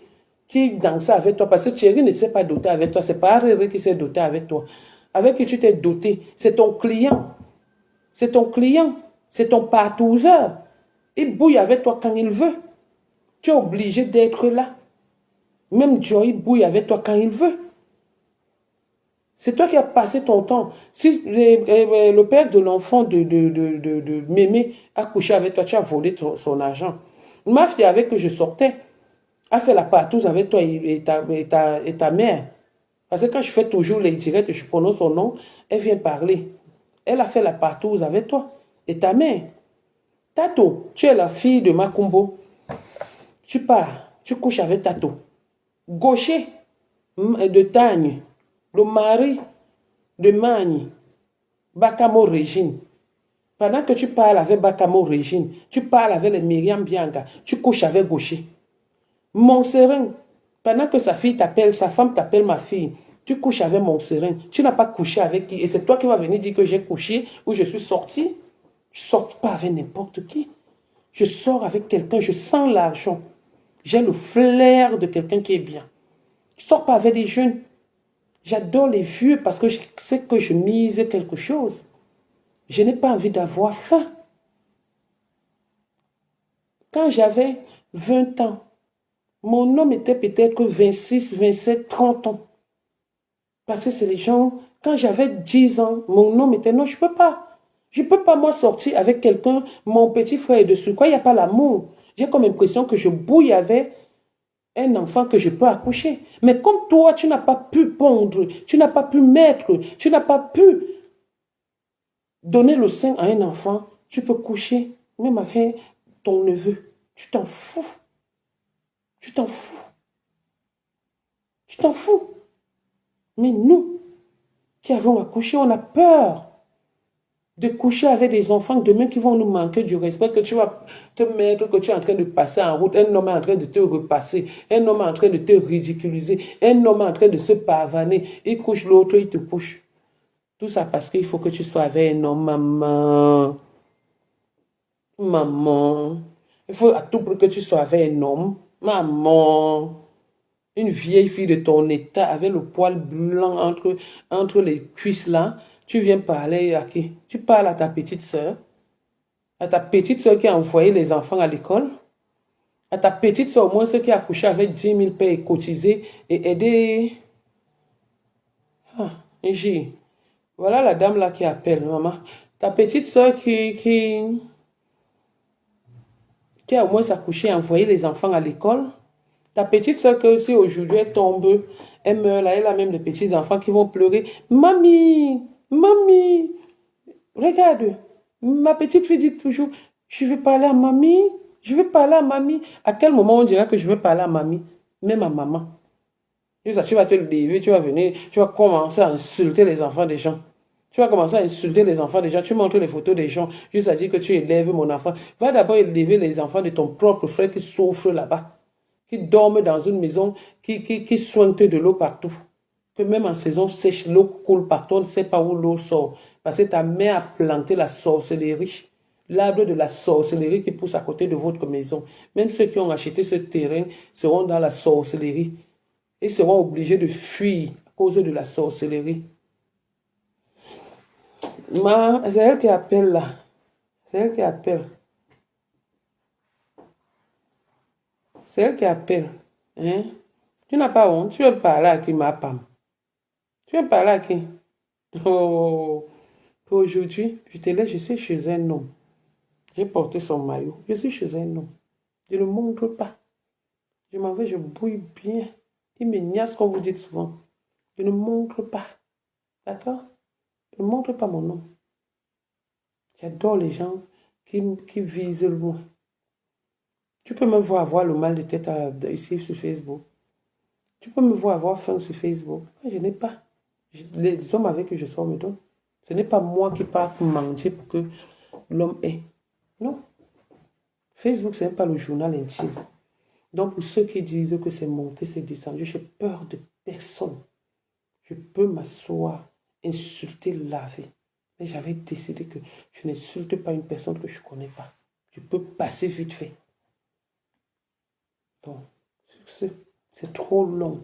qui dansait avec toi, parce que Thierry ne s'est pas doté avec toi, c'est pareil qui s'est doté avec toi. Avec qui tu t'es doté, c'est ton client. C'est ton client. C'est ton partouzeur. Il bouille avec toi quand il veut. Tu es obligé d'être là. Même Joey bouille avec toi quand il veut. C'est toi qui as passé ton temps. Si le père de l'enfant de Mémé a couché avec toi, tu as volé son argent. Ma fille avec que je sortais a fait la partouze avec toi et ta mère. Parce que quand je fais toujours les directs, je prononce son nom, elle vient parler. Elle a fait la partouze avec toi et ta mère. Tato, tu es la fille de Makumbo. Tu pars, tu couches avec Tato. Gaucher de Tagne, le mari de Magne, Bakamo Régine. Pendant que tu parles avec Bakamo Régine, tu parles avec les Myriam Bianga, tu couches avec Gaucher. Montserrat, pendant que sa femme t'appelle ma fille, tu couches avec Montserrat. Tu n'as pas couché avec qui? Et c'est toi qui vas venir dire que j'ai couché ou je suis sorti. Je ne sors pas avec n'importe qui. Je sors avec quelqu'un, je sens l'argent. J'ai le flair de quelqu'un qui est bien. Je ne sors pas avec des jeunes. J'adore les vieux parce que je sais que je mise quelque chose. Je n'ai pas envie d'avoir faim. Quand j'avais 20 ans, mon homme était peut-être 26, 27, 30 ans. Parce que c'est les gens, quand j'avais 10 ans, mon homme était, non, je ne peux pas. Je ne peux pas, moi, sortir avec quelqu'un, mon petit frère est dessus. Quoi, il n'y a pas l'amour. J'ai comme l'impression que je bouille avec un enfant que je peux accoucher. Mais comme toi, tu n'as pas pu pondre, tu n'as pas pu mettre, tu n'as pas pu donner le sein à un enfant, tu peux coucher, même avec ton neveu. Tu t'en fous. Tu t'en fous. Tu t'en fous. Mais nous, qui avons accouché, on a peur de coucher avec des enfants demain qui vont nous manquer du respect, que tu vas te mettre, que tu es en train de passer en route, un homme est en train de te repasser, un homme est en train de te ridiculiser, un homme est en train de se pavaner, il couche l'autre, il te couche. Tout ça parce qu'il faut que tu sois avec un homme, maman. Maman. Il faut à tout prix que tu sois avec un homme, maman. Une vieille fille de ton état avec le poil blanc entre les cuisses là. Tu viens parler à qui? Tu parles à ta petite soeur. À ta petite soeur qui a envoyé les enfants à l'école. À ta petite soeur, au moins ceux qui a couché avec 10 000 paix et cotisé et aidé. Ah, J. Voilà la dame là qui appelle, maman. Ta petite soeur qui a au moins accouché et envoyé les enfants à l'école. Ta petite soeur que si aujourd'hui elle tombe, elle meurt là, elle a même des petits enfants qui vont pleurer. Mamie, Mamie, regarde, ma petite fille dit toujours, je veux parler à mamie, je veux parler à mamie. À quel moment on dira que je veux parler à mamie? Même à maman. Tu vas te lever, tu vas venir, tu vas commencer à insulter les enfants des gens. Tu vas commencer à insulter les enfants des gens. Tu montres les photos des gens, juste à dire que tu élèves mon enfant. Va d'abord élever les enfants de ton propre frère qui souffrent là-bas, qui dorment dans une maison, qui soignent de l'eau partout. Que même en saison sèche, l'eau coule partout, on ne sait pas où l'eau sort. Parce que ta mère a planté la sorcellerie. L'arbre de la sorcellerie qui pousse à côté de votre maison. Même ceux qui ont acheté ce terrain seront dans la sorcellerie. Ils seront obligés de fuir à cause de la sorcellerie. C'est elle qui appelle là. C'est elle qui appelle. C'est elle qui appelle. Hein? Tu n'as pas honte. Tu veux parler à qui, ma femme? Tu veux parler à qui? Oh, aujourd'hui, je te laisse, je suis chez un homme. J'ai porté son maillot. Je suis chez un homme. Je ne montre pas. Je m'en vais, je bouille bien. Il me niaise comme vous dites souvent. Je ne montre pas. D'accord? Je ne montre pas mon nom. J'adore les gens qui visent loin. Tu peux me voir avoir le mal de tête ici sur Facebook. Tu peux me voir avoir faim sur Facebook. Je n'ai pas. Les hommes avec qui je sors me donnent. Ce n'est pas moi qui pars manger pour que l'homme ait. Non. Facebook, ce n'est pas le journal intime. Donc, pour ceux qui disent que c'est monté, c'est descendu, j'ai peur de personne. Je peux m'asseoir, insulter, laver. Mais j'avais décidé que je n'insulte pas une personne que je ne connais pas. Je peux passer vite fait. Donc, c'est trop long.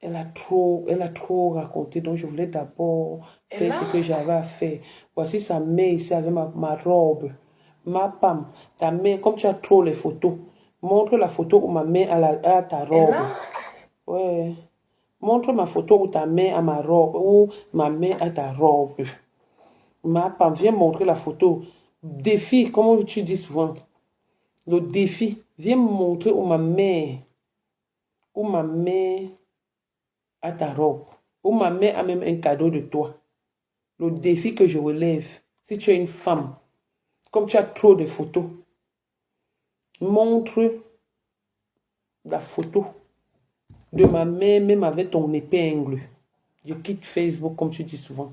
Elle a trop raconté. Donc, je voulais d'abord faire ce que j'avais à faire. Voici sa mère ici avec ma robe. Ma femme, ta mère, comme tu as trop les photos, montre la photo où ma mère a ta robe. Ouais. Montre ma photo où ta mère a ma robe, où ma mère a ta robe. Ma femme, viens montrer la photo. Défi, comme tu dis souvent. Le défi, viens me montrer où ma mère a ta robe. Où ma mère a même un cadeau de toi. Le défi que je relève, si tu es une femme, comme tu as trop de photos, montre la photo de ma mère, même avec ton épingle. Je quitte Facebook, comme tu dis souvent.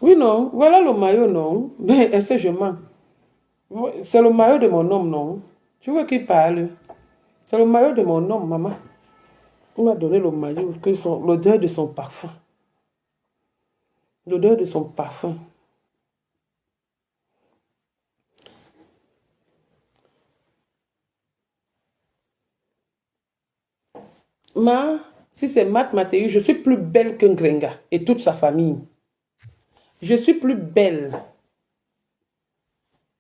Oui, non. Voilà le maillot, non. Mais est-ce que je mens? C'est le maillot de mon homme, non? Tu veux qu'il parle? C'est le maillot de mon homme, maman. Il m'a donné le maillot, l'odeur de son parfum. L'odeur de son parfum. Si c'est Mathéus, je suis plus belle qu'un Grenga et toute sa famille. Je suis plus belle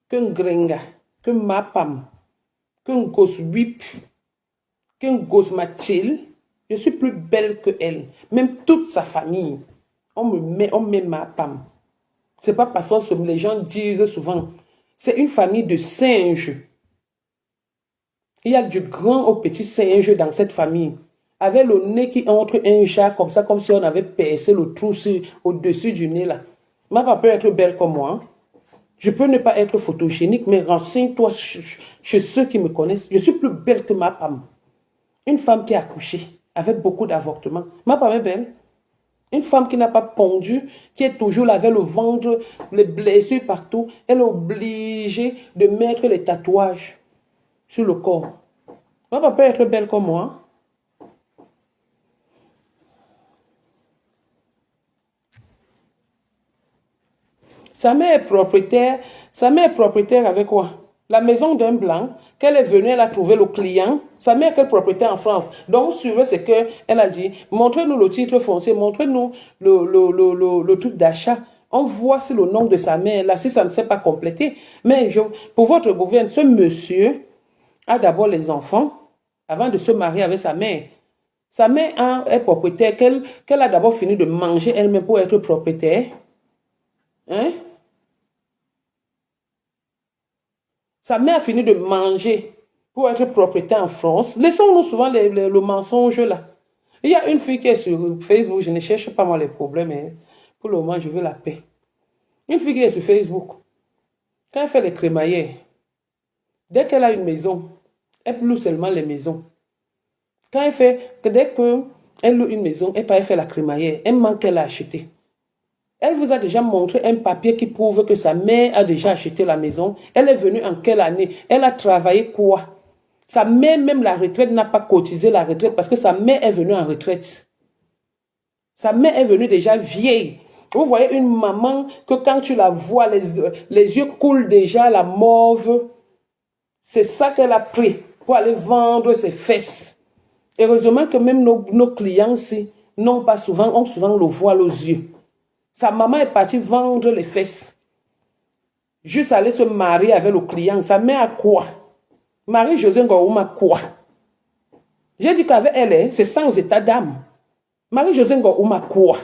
qu'un Grenga, qu'un Mapam, qu'un Goswip, qu'un Gosmatil. Je suis plus belle que elle. Même toute sa famille. On met Mapam. C'est pas parce que les gens disent souvent, c'est une famille de singes. Il y a du grand au petit singe dans cette famille. Avec le nez qui entre un chat comme ça, comme si on avait percé le trou au-dessus du nez là. Ma papa peut être belle comme moi. Je peux ne pas être photogénique, mais renseigne-toi chez ceux qui me connaissent. Je suis plus belle que ma femme. Une femme qui a accouché avec beaucoup d'avortements. Ma femme est belle. Une femme qui n'a pas pondu, qui est toujours là avec le ventre, les blessures partout. Elle est obligée de mettre les tatouages sur le corps. Ma papa peut être belle comme moi. Sa mère est propriétaire. Sa mère est propriétaire avec quoi? La maison d'un blanc, qu'elle est venue, elle a trouvé le client. Sa mère est propriétaire en France. Donc, suivez ce qu'elle a dit. Montrez-nous le titre foncier, montrez-nous le truc d'achat. On voit si le nom de sa mère, là, si ça ne s'est pas complété. Mais pour votre gouvernement, ce monsieur a d'abord les enfants avant de se marier avec sa mère. Sa mère est propriétaire, qu'elle a d'abord fini de manger elle-même pour être propriétaire. Hein? Sa mère a fini de manger pour être propriétaire en France. Laissons-nous souvent le mensonge là. Il y a une fille qui est sur Facebook, je ne cherche pas moi les problèmes, mais pour le moment, je veux la paix. Une fille qui est sur Facebook, quand elle fait les crémaillères, dès qu'elle a une maison, elle loue seulement les maisons. Quand elle fait, dès qu'elle loue une maison, elle fait la crémaillère, elle manque qu'elle a acheté. Elle vous a déjà montré un papier qui prouve que sa mère a déjà acheté la maison. Elle est venue en quelle année? Elle a travaillé quoi? Sa mère, même la retraite, n'a pas cotisé la retraite parce que sa mère est venue en retraite. Sa mère est venue déjà vieille. Vous voyez une maman que quand tu la vois, les yeux coulent déjà la mauve. C'est ça qu'elle a pris pour aller vendre ses fesses. Heureusement que même nos clients ici ont souvent le voile aux yeux. Sa maman est partie vendre les fesses. Juste aller se marier avec le client. Sa mère a quoi? Marie-Josée Ngoum a quoi? J'ai dit qu'avec elle, c'est sans état d'âme. Marie-Josée Ngoum a quoi?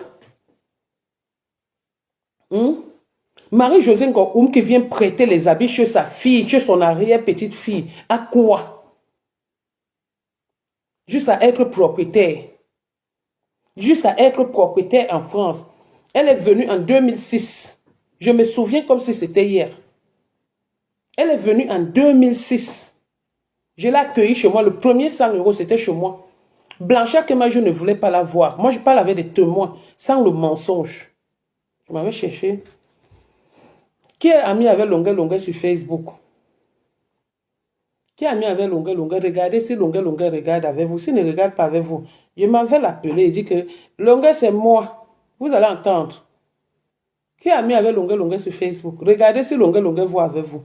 Marie-Josée Ngoum qui vient prêter les habits chez sa fille, chez son arrière-petite-fille, à quoi? Juste à être propriétaire. Juste à être propriétaire en France. Elle est venue en 2006. Je me souviens comme si c'était hier. Elle est venue en 2006. Je l'ai accueillie chez moi. Le premier 100 €, c'était chez moi. Blanchard Kema, je ne voulais pas la voir. Moi, je parle avec des témoins, sans le mensonge. Je m'avais cherché. Qui est ami avec Longuet sur Facebook? Qui est ami avec Longuet? Regardez si Longuet regarde avec vous. S'il ne regarde pas avec vous, je m'en vais l'appeler et dire que Longuet, c'est moi. Vous allez entendre. Qui est ami avec Longuet sur Facebook? Regardez si Longuet voit avec vous.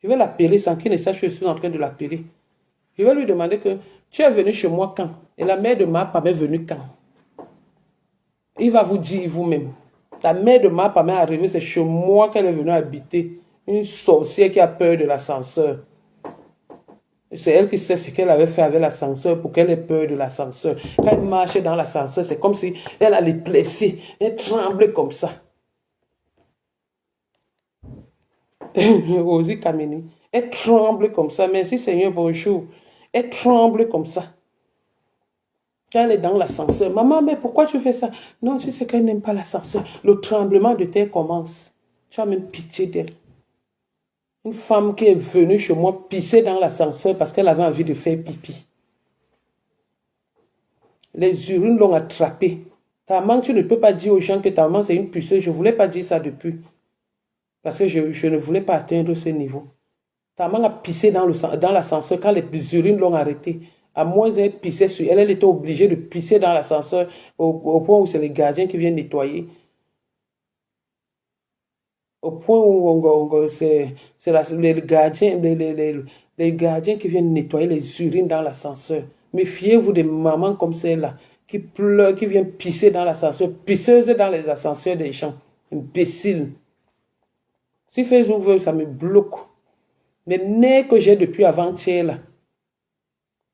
Je vais l'appeler sans qu'il ne sache que je suis en train de l'appeler. Je vais lui demander que tu es venu chez moi quand? Et la mère de ma femme est venue quand? Il va vous dire vous-même. La mère de ma femme est arrivée, c'est chez moi qu'elle est venue habiter. Une sorcière qui a peur de l'ascenseur. C'est elle qui sait ce qu'elle avait fait avec l'ascenseur pour qu'elle ait peur de l'ascenseur. Quand elle marchait dans l'ascenseur, c'est comme si elle a l'épilepsie. Elle tremblait comme ça. Rosie Kamini. Elle tremble comme ça. Merci Seigneur, bonjour. Elle tremble comme ça. Quand elle est dans l'ascenseur. Maman, mais pourquoi tu fais ça? Non, tu sais qu'elle n'aime pas l'ascenseur. Le tremblement de terre commence. Tu as même pitié d'elle. Une femme qui est venue chez moi pisser dans l'ascenseur parce qu'elle avait envie de faire pipi. Les urines l'ont attrapée. Ta maman, tu ne peux pas dire aux gens que ta maman c'est une pisseuse. Je ne voulais pas dire ça depuis. Parce que je ne voulais pas atteindre ce niveau. Ta maman a pissé dans l'ascenseur quand les urines l'ont arrêtée. À moins elle pissait sur elle, elle était obligée de pisser dans l'ascenseur au point où c'est les gardiens qui viennent nettoyer. Au point où c'est les gardiens qui viennent nettoyer les urines dans l'ascenseur. Méfiez-vous des mamans comme celle-là, qui pleurent, qui viennent pisser dans l'ascenseur, pisseuses dans les ascenseurs des gens. Imbéciles. Si Facebook veut, ça me bloque. Les nerfs que j'ai depuis avant-hier, là,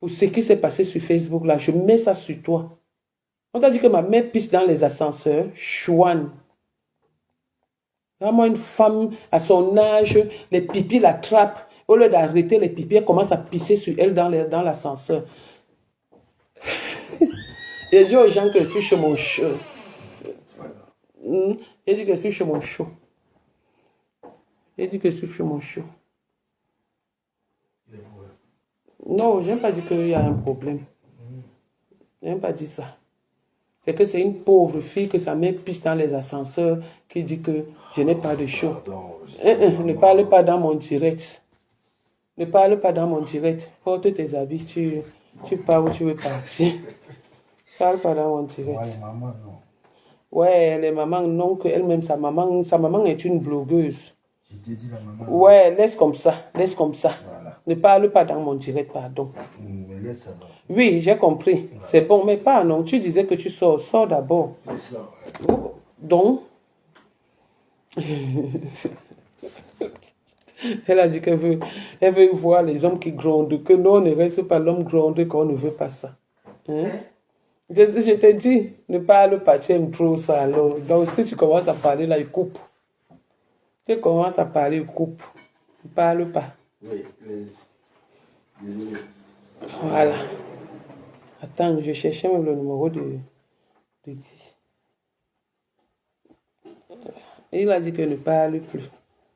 pour ce qui s'est passé sur Facebook, là, je mets ça sur toi. On t'a dit que ma mère pisse dans les ascenseurs, chouane. Moi, une femme, à son âge, les pipis l'attrapent. Au lieu d'arrêter les pipis, elle commence à pisser sur elle dans l'ascenseur. J'ai dit aux gens que je suis chez mon show. J'ai dit que je suis chez mon show. J'ai dit que je suis chez mon show. Non, je n'ai pas dit qu'il y a un problème. Je n'ai pas dit ça. C'est que c'est une pauvre fille que sa mère pisse dans les ascenseurs qui dit que je n'ai pas de show. Ne parle pas dans mon direct. Ne parle pas dans mon direct. Porte tes habits, tu pars où tu veux partir. Ne parle pas dans mon direct. Ouais, les mamans, non. Ouais, les mamans, non, qu'elle-même, sa maman est une blogueuse. Je t'ai dit la maman. Ouais, laisse comme ça, laisse comme ça. Voilà. Ne parle pas dans mon direct, pardon. Mais laisse ça. Oui, j'ai compris. Voilà. C'est bon, mais pas non. Tu disais que tu sors. Sors d'abord. C'est ça, ouais. Donc, elle a dit qu'elle veut voir les hommes qui grondent. Que non, on ne reste pas l'homme grondé qu'on ne veut pas ça. Hein? Je te dis, ne parle pas, tu aimes trop ça alors. Donc, si tu commences à parler là, il coupe. Tu commences à parler, il coupe. Ne parle pas. Oui, Désolé. Voilà. Attends, je cherchais même le numéro de Guy. Il a dit que ne parle plus.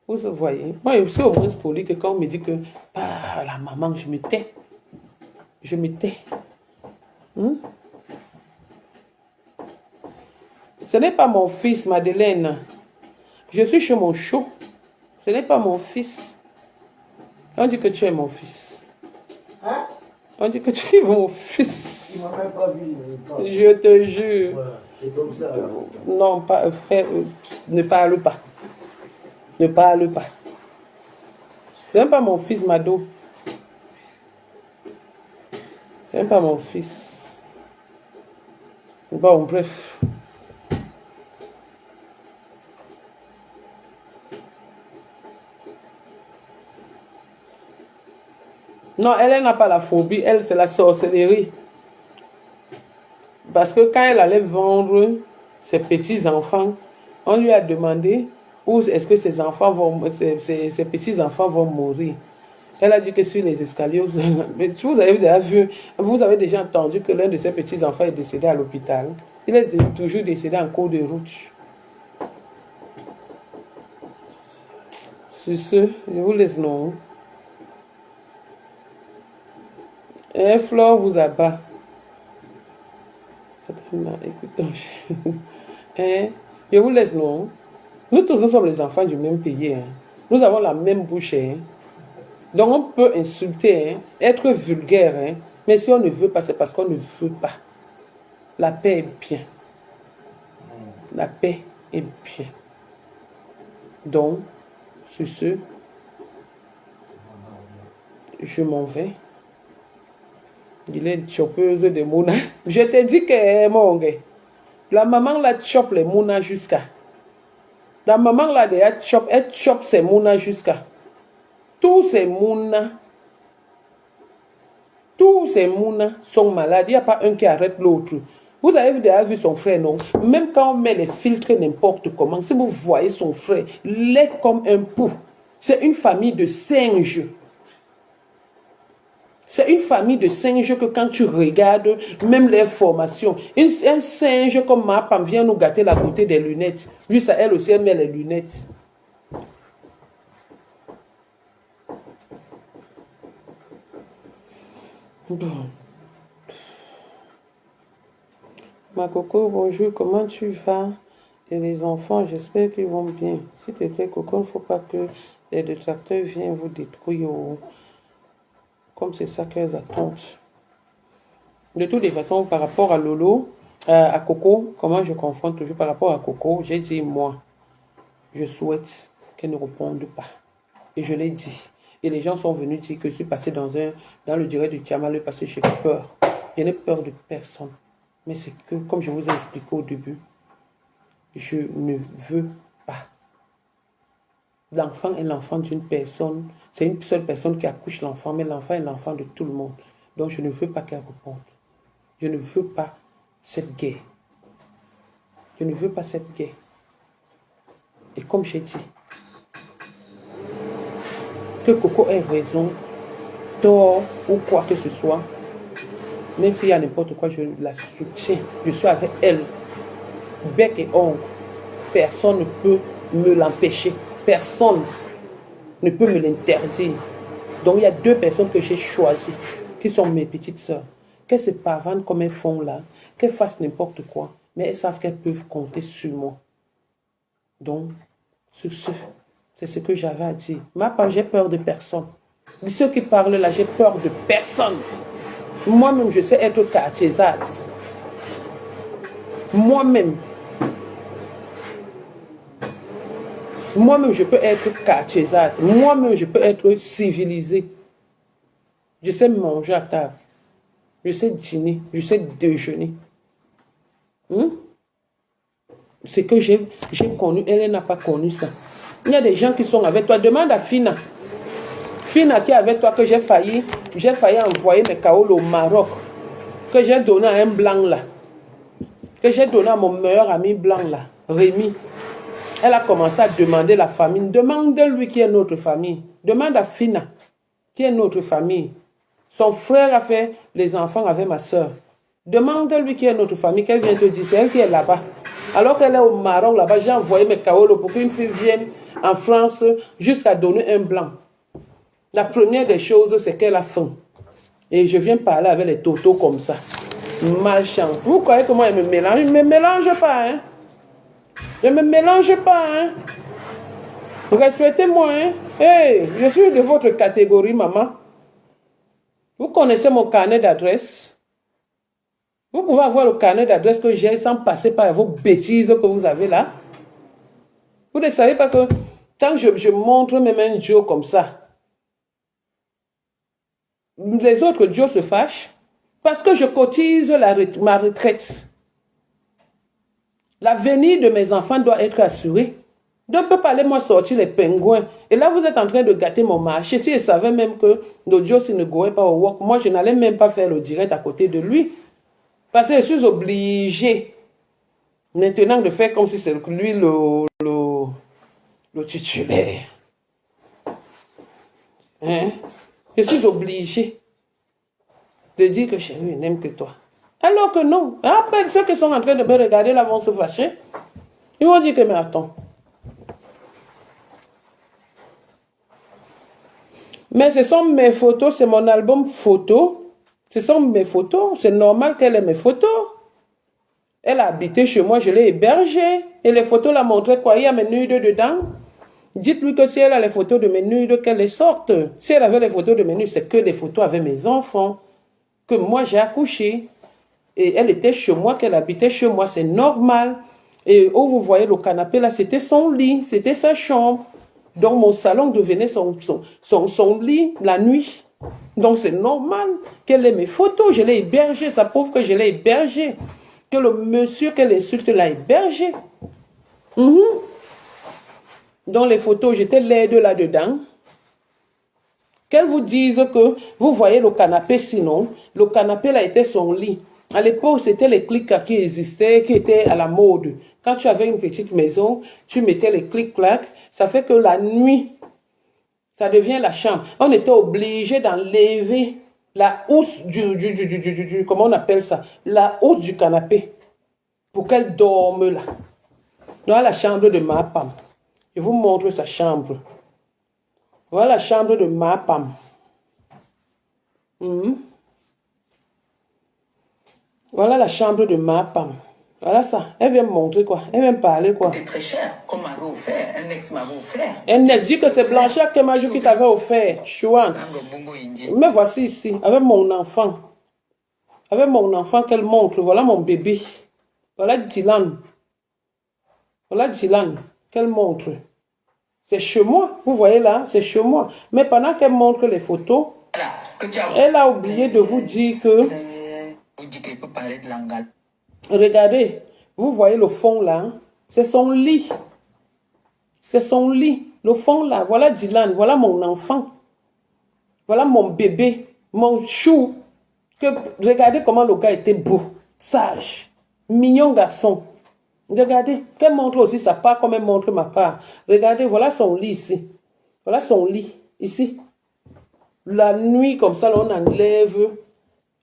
Vous voyez, moi je suis au moins poli que quand on me dit que la maman, je me tais. Je me tais. Ce n'est pas mon fils, Madeleine. Je suis chez mon chou. Ce n'est pas mon fils. On dit que tu es mon fils. Hein? On dit que tu es mon fils. Il m'a même pas vu. Je te jure. Voilà, c'est comme ça. Non, pas, frère, ne parle pas. Ne parle pas. Ce n'est pas mon fils, Mado. Ce n'est pas mon fils. Bon, bref. Non, elle n'a pas la phobie. Elle, c'est la sorcellerie. Parce que quand elle allait vendre ses petits-enfants, on lui a demandé où est-ce que ses petits-enfants vont mourir. Elle a dit que sur les escaliers, mais vous avez déjà vu, vous avez déjà entendu que l'un de ses petits-enfants est décédé à l'hôpital. Il est toujours décédé en cours de route. Sur ce, je vous laisse non. Et Flore vous abat. Écoutons. Je vous laisse non. Nous tous, nous sommes les enfants du même pays. Hein. Nous avons la même bouche. Hein. Donc on peut insulter, hein, être vulgaire. Hein. Mais si on ne veut pas, c'est parce qu'on ne veut pas. La paix est bien. La paix est bien. Donc, sur ce, je m'en vais. Il est chopeuse de mouna. Je te dis que, mon gars, la maman la chope les mouna jusqu'à. La maman là, elle chope ses mouna jusqu'à. Tous ces mouna sont malades. Il n'y a pas un qui arrête l'autre. Vous avez déjà vu son frère, non? Même quand on met les filtres n'importe comment, si vous voyez son frère, il est comme un pou. C'est une famille de singes. C'est une famille de singes que quand tu regardes, même les formations, un singe comme ma femme vient nous gâter la beauté des lunettes. Lui, ça, elle aussi, elle met les lunettes. Bon. Ma coco, bonjour, comment tu vas? Et les enfants, j'espère qu'ils vont bien. S'il te plaît, coco, il ne faut pas que les détracteurs viennent vous détruire. Comme c'est ça qu'elles attendent. De toutes les façons, par rapport à Lolo, à Coco, comment je confronte toujours par rapport à Coco, j'ai dit, moi, je souhaite qu'elle ne réponde pas. Et je l'ai dit. Et les gens sont venus dire que je suis passé dans le direct du Tiamal parce que j'ai peur. Je n'ai peur de personne. Mais c'est que, comme je vous ai expliqué au début, je ne veux pas. L'enfant est l'enfant d'une personne. C'est une seule personne qui accouche l'enfant, mais l'enfant est l'enfant de tout le monde. Donc je ne veux pas qu'elle réponde. Je ne veux pas cette guerre. Je ne veux pas cette guerre. Et comme j'ai dit, que Coco ait raison, tort ou quoi que ce soit, même s'il y a n'importe quoi, je la soutiens. Je suis avec elle. Bec et ongle. Personne ne peut me l'empêcher. Personne ne peut me l'interdire. Donc il y a deux personnes que j'ai choisies, qui sont mes petites sœurs. Qu'elles se pavanent comme elles font là, qu'elles fassent n'importe quoi, mais elles savent qu'elles peuvent compter sur moi. Donc, c'est ce que j'avais à dire. Ma part, j'ai peur de personne. De ceux qui parlent là, j'ai peur de personne. Moi-même, je sais être quartiersade. Moi-même, je peux être quartiersade. Moi-même, je peux être civilisé. Je sais manger à table. Je sais dîner. Je sais déjeuner. C'est que j'ai connu. Elle n'a pas connu ça. Il y a des gens qui sont avec toi. Demande à Fina. Fina qui est avec toi que j'ai failli envoyer mes kaols au Maroc. Que j'ai donné à un blanc là. Que j'ai donné à mon meilleur ami blanc là. Rémi. Elle a commencé à demander la famille. Demande-lui qui est notre famille. Demande à Fina qui est notre famille. Son frère a fait les enfants avec ma soeur. Demande-lui qui est notre famille, qu'elle vient te dire. C'est elle qui est là-bas. Alors qu'elle est au Maroc, là-bas, j'ai envoyé mes kaolos pour qu'une fille vienne en France jusqu'à donner un blanc. La première des choses, c'est qu'elle a faim. Et je viens parler avec les totos comme ça. Malchance. Vous croyez que moi, je me mélange? Je ne me mélange pas, hein. Je ne me mélange pas, hein. Respectez-moi, hein. Hey, je suis de votre catégorie, maman. Vous connaissez mon carnet d'adresse. Vous pouvez avoir le carnet d'adresse que j'ai sans passer par vos bêtises que vous avez là. Vous ne savez pas que quand je montre même un Joe comme ça, les autres Joe se fâchent parce que je cotise ma retraite. L'avenir de mes enfants doit être assuré. Donc, on peut pas aller moi sortir les pingouins. Et là, vous êtes en train de gâter mon marché. Si je savais même que le Joe s'il ne goûtait pas au wok, moi, je n'allais même pas faire le direct à côté de lui. Parce que je suis obligé maintenant de faire comme si c'est lui le titulaire. Hein? Je suis obligé de dire que chérie, il n'aime que toi. Alors que non. Après, ceux qui sont en train de me regarder là vont se fâcher. Ils vont dire que mais attends. Mais ce sont mes photos, c'est mon album photo. Ce sont mes photos. C'est normal qu'elle ait mes photos. Elle a habité chez moi, je l'ai hébergée. Et les photos la montraient quoi? Il y a mes nudes dedans. Dites-lui que si elle a les photos de mes nudes, qu'elle les sorte. Si elle avait les photos de mes nudes, c'est que les photos avec mes enfants. Que moi j'ai accouché. Et elle était chez moi, qu'elle habitait chez moi, c'est normal. Et où vous voyez le canapé là, c'était son lit, c'était sa chambre. Donc mon salon devenait son lit la nuit. Donc c'est normal qu'elle ait mes photos. Je l'ai hébergé, ça prouve que je l'ai hébergé. Que le monsieur qu'elle insulte l'a hébergé. Dans les photos, j'étais laide là-dedans. Qu'elle vous dise que vous voyez le canapé, sinon, le canapé là était son lit. À l'époque, c'était les clics qui existaient, qui étaient à la mode. Quand tu avais une petite maison, tu mettais les clics-clacs. Ça fait que la nuit, ça devient la chambre. On était obligé d'enlever la housse comment on appelle ça? La housse du canapé. Pour qu'elle dorme là. Dans la chambre de ma femme. Je vous montre sa chambre. Voilà la chambre de ma femme. Voilà la chambre de ma femme. Voilà ça. Elle vient me montrer quoi? Elle vient me parler quoi? C'est très cher, comme m'avait offert. Un ex m'avait offert. Elle dit que c'est Blanchard Kemajou qui t'avait offert. Chouan. Mais voici ici, avec mon enfant. Avec mon enfant qu'elle montre. Voilà mon bébé. Voilà Dylan. Voilà Dylan qu'elle montre. C'est chez moi. Vous voyez là, c'est chez moi. Mais pendant qu'elle montre les photos, elle a oublié de vous dire que... Vous dites qu'elle peut parler de langage. Regardez, vous voyez le fond là. C'est son lit. C'est son lit. Le fond là, voilà Dylan, voilà mon enfant. Voilà mon bébé, mon chou. Regardez comment le gars était beau, sage, mignon garçon. Regardez, qu'elle montre aussi sa part comme elle montre ma part. Regardez, voilà son lit ici. Voilà son lit, ici. La nuit, comme ça, là, on enlève,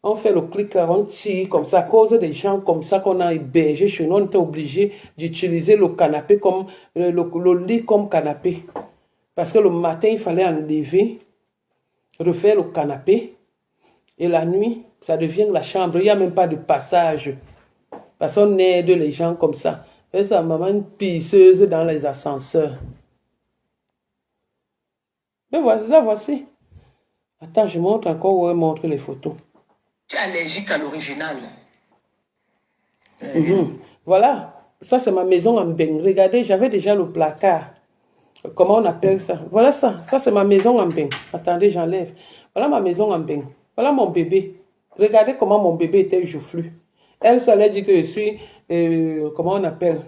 on fait le clic, on tire, comme ça, à cause des gens comme ça qu'on a hébergé chez nous, on était obligé d'utiliser le canapé comme, le lit comme canapé. Parce que le matin, il fallait enlever, refaire le canapé. Et la nuit, ça devient la chambre. Il n'y a même pas de passage. Parce qu'on aide les gens comme ça. Et sa maman, une pisseuse dans les ascenseurs. Mais voici, là, voici. Attends, je montre encore où elle montre les photos. Tu es allergique à l'original. Voilà. Ça, c'est ma maison en Beng. Regardez, j'avais déjà le placard. Comment on appelle ça? Voilà ça. Ça, c'est ma maison en Beng. Attendez, j'enlève. Voilà ma maison en Beng. Voilà mon bébé. Regardez comment mon bébé était joufflu. Elle seule dit que je suis, comment on appelle?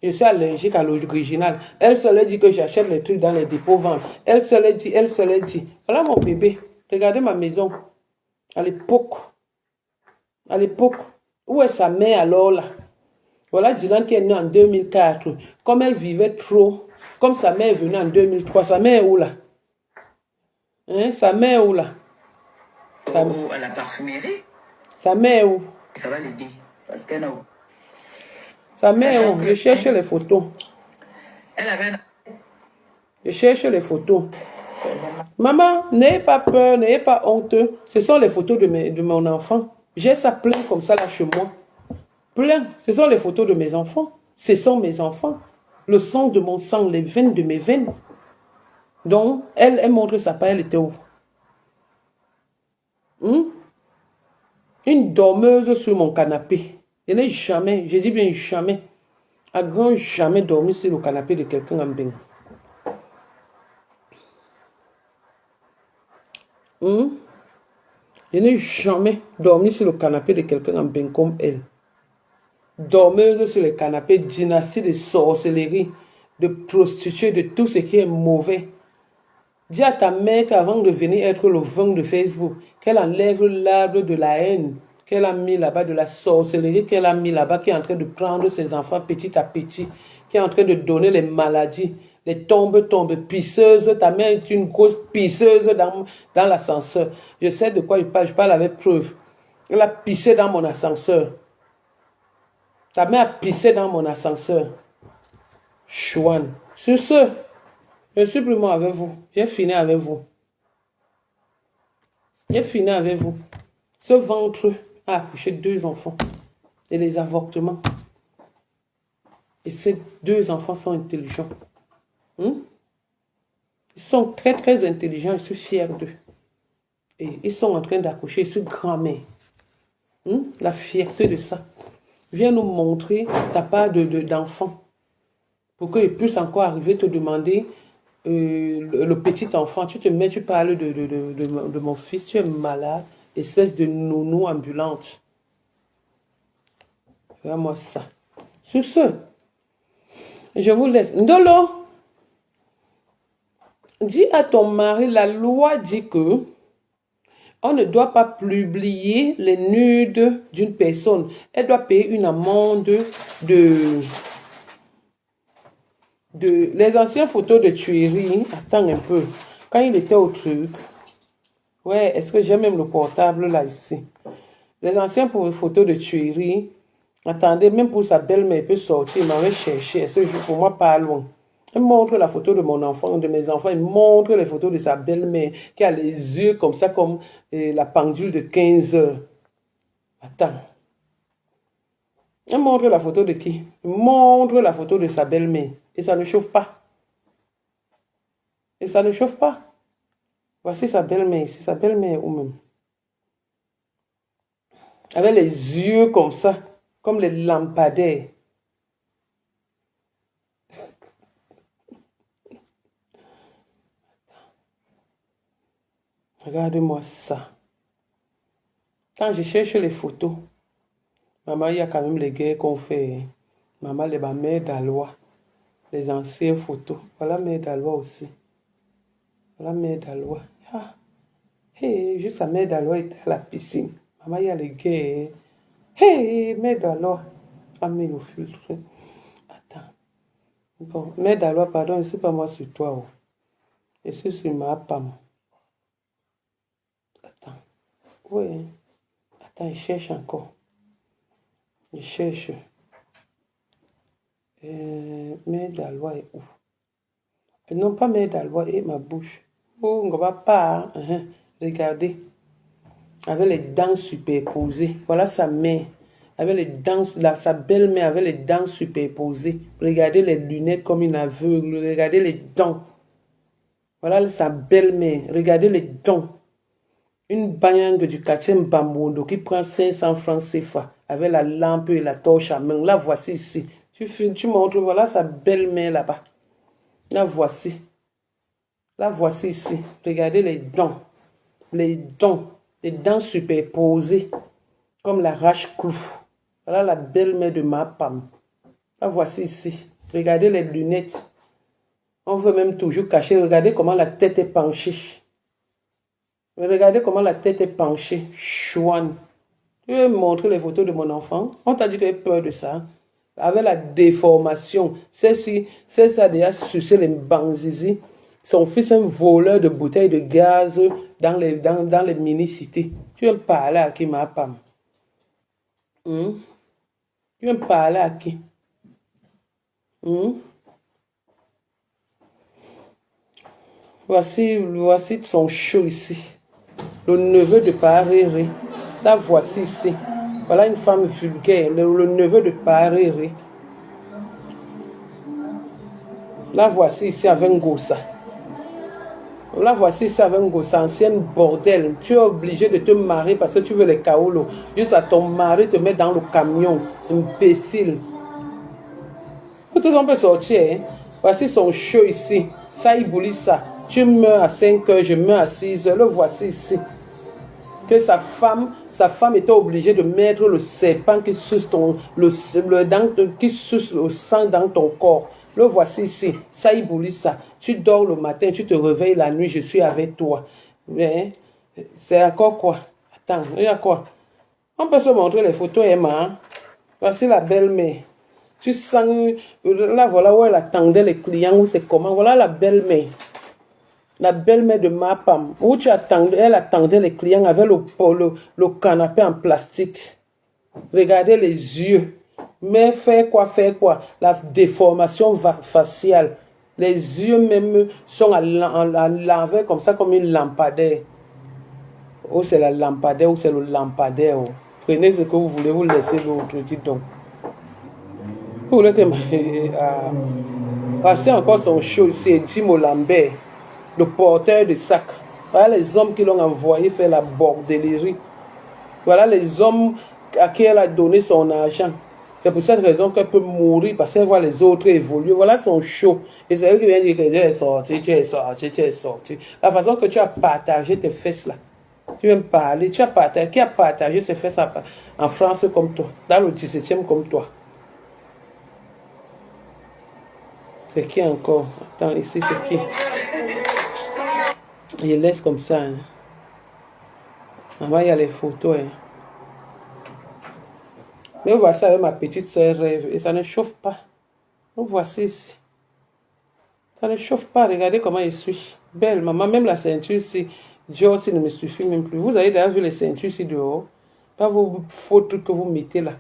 Je suis allergique à l'original. Elle seule dit que j'achète les trucs dans les dépôts ventes. Elle seule dit. Voilà mon bébé. Regardez ma maison. À l'époque. Où est sa mère alors là? Voilà Dylan qui est né en 2004. Comme elle vivait trop, comme sa mère est venue en 2003. Sa mère est où là? Hein? Sa mère est où là? à la parfumerie. Sa mère où? Ça va l'aider. Parce qu'elle a... Sa mère où? Je cherche les photos. Elle avait... Je cherche les photos. Maman, n'ayez pas peur, n'ayez pas honte. Ce sont les photos de mon enfant. J'ai ça plein comme ça là chez moi. Plein. Ce sont les photos de mes enfants. Ce sont mes enfants. Le sang de mon sang, les veines de mes veines. Donc, elle montre sa part, elle était où? Une dormeuse sur mon canapé. Je n'ai jamais, je dis bien jamais, à grand jamais dormi sur le canapé de quelqu'un en bain. Je n'ai jamais dormi sur le canapé de quelqu'un en bain comme elle. Dormeuse sur les canapés, dynastie de sorcellerie, de prostituée, de tout ce qui est mauvais. Dis à ta mère qu'avant de venir être le vent de Facebook, qu'elle enlève l'arbre de la haine qu'elle a mis là-bas, de la sorcellerie qu'elle a mis là-bas, qui est en train de prendre ses enfants petit à petit, qui est en train de donner les maladies, les tombes pisseuses. Ta mère est une grosse pisseuse dans l'ascenseur. Je sais de quoi je parle avec preuve. Elle a pissé dans mon ascenseur. Ta mère a pissé dans mon ascenseur. Chouane. Sur ce, je suis plus moi avec vous. J'ai fini avec vous. J'ai fini avec vous. Ce ventre a accouché 2 enfants. Et les avortements. Et ces 2 enfants sont intelligents. Ils sont très très intelligents. Je suis fier d'eux. Et ils sont en train d'accoucher. Je suis grand-mère. La fierté de ça. Viens nous montrer ta part d'enfant. Pour qu'ils puissent encore arriver te demander le petit enfant. Tu te mets, tu parles de mon fils. Tu es malade. Espèce de nounou ambulante. Regarde-moi ça. Sur ce, je vous laisse. Ndolo, dis à ton mari, la loi dit que on ne doit pas publier les nudes d'une personne. Elle doit payer une amende de les anciennes photos de tuerie. Attends un peu. Quand il était au truc. Ouais, est-ce que j'ai même le portable là ici? Les anciennes photos de tuerie. Attendez, même pour sa belle-mère, il peut sortir. Il m'avait cherché. Est-ce que pour moi, pas loin? Il montre la photo de mon enfant, de mes enfants. Il montre les photos de sa belle-mère qui a les yeux comme ça, comme la pendule de 15 heures. Attends. Il montre la photo de qui? Il montre la photo de sa belle-mère. Et ça ne chauffe pas. Et ça ne chauffe pas. Voici sa belle-mère. C'est sa belle-mère ou même. Avec les yeux comme ça, comme les lampadaires. Regardez-moi ça. Quand je cherche les photos, maman, il y a quand même les guerres qu'on fait. Maman, ma mère d'Alois. Les anciennes photos. Voilà mère d'Alois aussi. Voilà mère d'Alois. Ah. Hey, juste sa mère d'Alois était à la piscine. Maman, il y a les guerres. Hey, mère d'Alois. Ah, mais le filtre. Attends. Bon, mère d'Alois, pardon, je ne suis pas moi sur toi. Oh. Je suis sur ma femme. Attends. Oui. Attends, je cherche encore. Je cherche. Mère d'Alois est où? Non, pas mère d'Alois et ma bouche. Oh, on ne va pas. Regardez. Avec les dents superposées. Voilà sa mère. Avec les dents, sa belle-mère avec les dents superposées. Regardez les lunettes comme une aveugle. Regardez les dents. Voilà sa belle-mère. Regardez les dents. Une banyangue du quartier Mbambondo qui prend 500 francs CFA avec la lampe et la torche à main. La voici ici. Tu montres, voilà sa belle-mère là-bas. La voici. La voici ici. Regardez les dents. Les dents. Les dents superposées. Comme la rache-clou. Voilà la belle-mère de ma femme. La voici ici. Regardez les lunettes. On veut même toujours cacher. Regardez comment la tête est penchée. Regardez comment la tête est penchée. Chouane. Tu veux me montrer les photos de mon enfant? On t'a dit qu'il avait peur de ça. Avec la déformation. C'est ça déjà sucé les banzizi. Son fils est un voleur de bouteilles de gaz, dans les mini-cités. Tu veux me parler à qui, ma femme? Tu veux me parler à qui? Voici son show ici. Le neveu de Paréré. La voici ici. Voilà une femme vulgaire. Le neveu de Paréré. La voici ici avec Ngossa. La voici ici avec Ngossa, ancienne bordel. Tu es obligé de te marier parce que tu veux les kaolos. Juste à ton mari te mettre dans le camion. Imbécile. Tous on peut sortir. Hein? Voici son show ici. Ça ça. Tu meurs à 5 heures, je meurs à 6 heures. Le voici ici. Que sa femme était obligée de mettre le serpent qui suce qui suce le sang dans ton corps. Le voici ici, ça. Tu dors le matin, tu te réveilles la nuit, je suis avec toi. Mais c'est encore quoi? Attends, il y a quoi? On peut se montrer les photos, Emma. Hein? Voici la belle-mère. Tu sens, là voilà où elle attendait les clients, où c'est comment. Voilà la belle-mère. La belle-mère de ma femme, où elle attendait les clients avec le canapé en plastique. Regardez les yeux. Mais faire quoi? La déformation faciale. Les yeux même sont à l'envers comme ça, comme une lampadaire. Ou c'est la lampadaire ou c'est le lampadaire. Oh. Prenez ce que vous voulez, vous laissez l'autre, dites donc. Vous voulez que... Voici encore son show ici, Dimo Lambert, le porteur de sac. Voilà les hommes qui l'ont envoyé faire la bordellerie. Voilà les hommes à qui elle a donné son argent. C'est pour cette raison qu'elle peut mourir, parce qu'elle voit les autres évoluer. Voilà son show. Et c'est elle qui vient dire que tu es sorti. La façon que tu as partagé tes fesses là. Tu viens me parler. Qui a partagé ses fesses en France comme toi, dans le 17e comme toi? C'est qui encore? Attends, ici c'est qui? Il laisse comme ça. Hein. Maman, il y a les photos. Hein. Mais voici avec ma petite soeur rêve et ça ne chauffe pas. Donc voici ici. Ça ne chauffe pas. Regardez comment je suis. Belle, maman. Même la ceinture ici. Dieu aussi ne me suffit même plus. Vous avez déjà vu les ceintures ici dehors? Pas vos faux trucs que vous mettez là.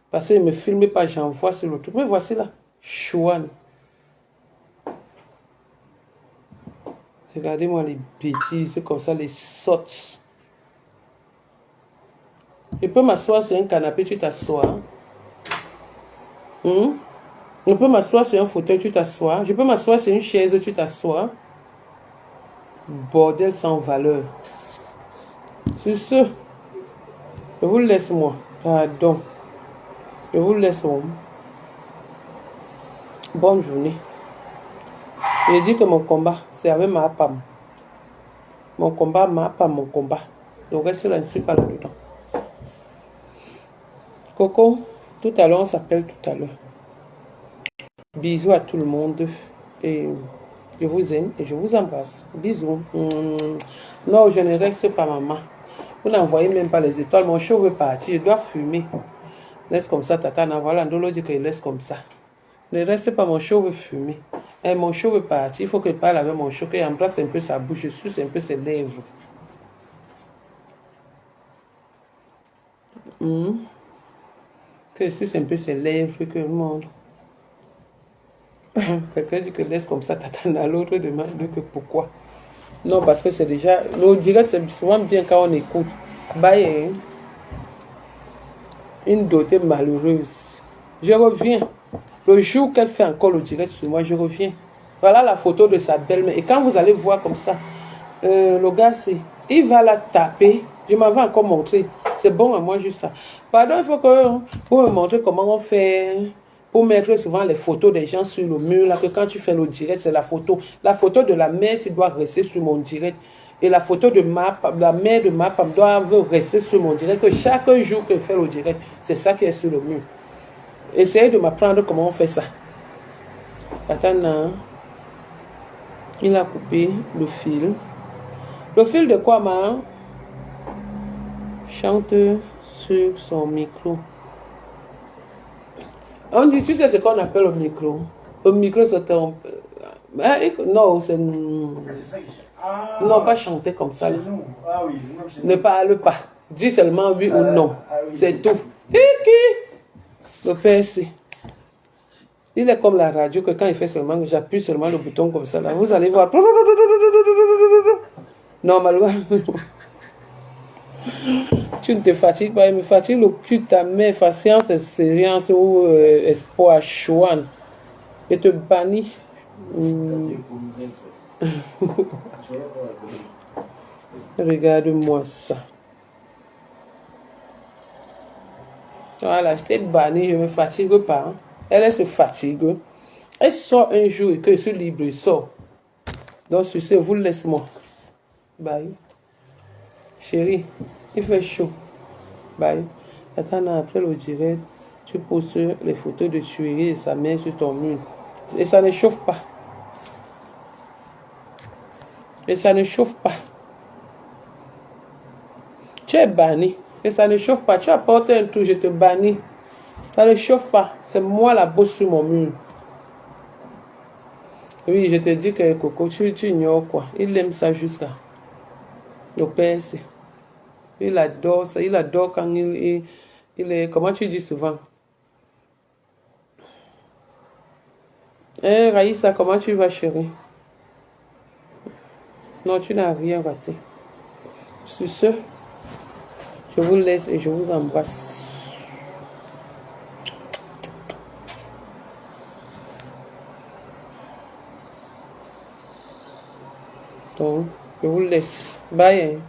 Parce que ne me filmez pas, j'envoie sur le truc. Mais voici là. Chouane. Regardez-moi les bêtises comme ça, les sottes. Je peux m'asseoir sur un canapé, tu t'assois. Je peux m'asseoir sur un fauteuil, tu t'assois. Je peux m'asseoir sur une chaise, tu t'assois. Bordel sans valeur. Sur ce, je vous laisse moi. Pardon. Je vous laisse moi. Bonne journée. Je dis que mon combat, c'est avec ma femme. Mon combat, ma femme, mon combat. Le reste là, je ne suis pas là-dedans. Coco, tout à l'heure, on s'appelle tout à l'heure. Bisous à tout le monde. Et je vous aime et je vous embrasse. Bisous. Non, je ne reste pas, maman. Vous n'envoyez même pas les étoiles. Mon show veut partir. Je dois fumer. Laisse comme ça, tata. Voilà, Ndolo dit qu'il laisse comme ça. Ne reste pas, mon show veut fumer. Et mon show veut partir. Il faut que je parle avec mon show, qu'il embrasse un peu sa bouche. Je suce un peu ses lèvres. Que je suce un peu ses lèvres, que le monde. Quelqu'un dit que laisse comme ça, t'attends à l'autre demande que pourquoi. Non, parce que c'est déjà. Le direct, c'est souvent bien quand on écoute. Bye, une dotée malheureuse. Je reviens. Le jour qu'elle fait encore le direct sur moi, je reviens. Voilà la photo de sa belle-mère. Et quand vous allez voir comme ça, le gars, il va la taper. Je m'avais encore montré. C'est bon à moi juste ça. Pardon, il faut que vous me montrez comment on fait pour mettre souvent les photos des gens sur le mur. Là, que quand tu fais le direct, c'est la photo. La photo de la mère, elle doit rester sur mon direct. Et la photo de la mère de ma femme doit rester sur mon direct. Que chaque jour que je fais le direct, c'est ça qui est sur le mur. Essayez de m'apprendre comment on fait ça. Attends, il a coupé le fil. Le fil de quoi, ma? Chante sur son micro. On dit, tu sais ce qu'on appelle le micro. Le micro se trompe. Non, c'est... C'est ça qui Ah, Non, pas chanter comme ça. chez Là. nous. Ah oui, nous, chez Ne nous. parle pas. Dis seulement oui ou non. Oui. C'est tout. Le PC. Il est comme la radio que quand il fait seulement, j'appuie seulement le bouton comme ça. Là, vous allez voir. Normalement. Tu ne te fatigues pas. Il me fatigue le cul de ta mère. Patience, expérience ou espoir, chouane. Et te bannis. Regarde-moi ça. Voilà, je t'ai banni, je ne me fatigue pas. Hein. Elle se fatigue. Elle sort un jour et que je suis libre, il sort. Donc, sur ce, vous laisse-moi. Bye. Chérie, il fait chaud. Bye. Attends, après le direct, tu postes les photos de tuerie et sa mère sur ton mur. Et ça ne chauffe pas. Et ça ne chauffe pas. Tu es banni. Et ça ne chauffe pas. Tu apportes un truc, je te bannis. Ça ne chauffe pas. C'est moi la bosse sur mon mur. Oui, je te dis que Coco, tu ignores quoi. Il aime ça jusqu'à. Le PS. Il adore ça. Il adore quand il est. Comment tu dis souvent? Hein, Raïssa, comment tu vas, chérie? Non, tu n'as rien raté. Sur ce, je vous laisse et je vous embrasse. Donc, je vous laisse. Bye. Hein.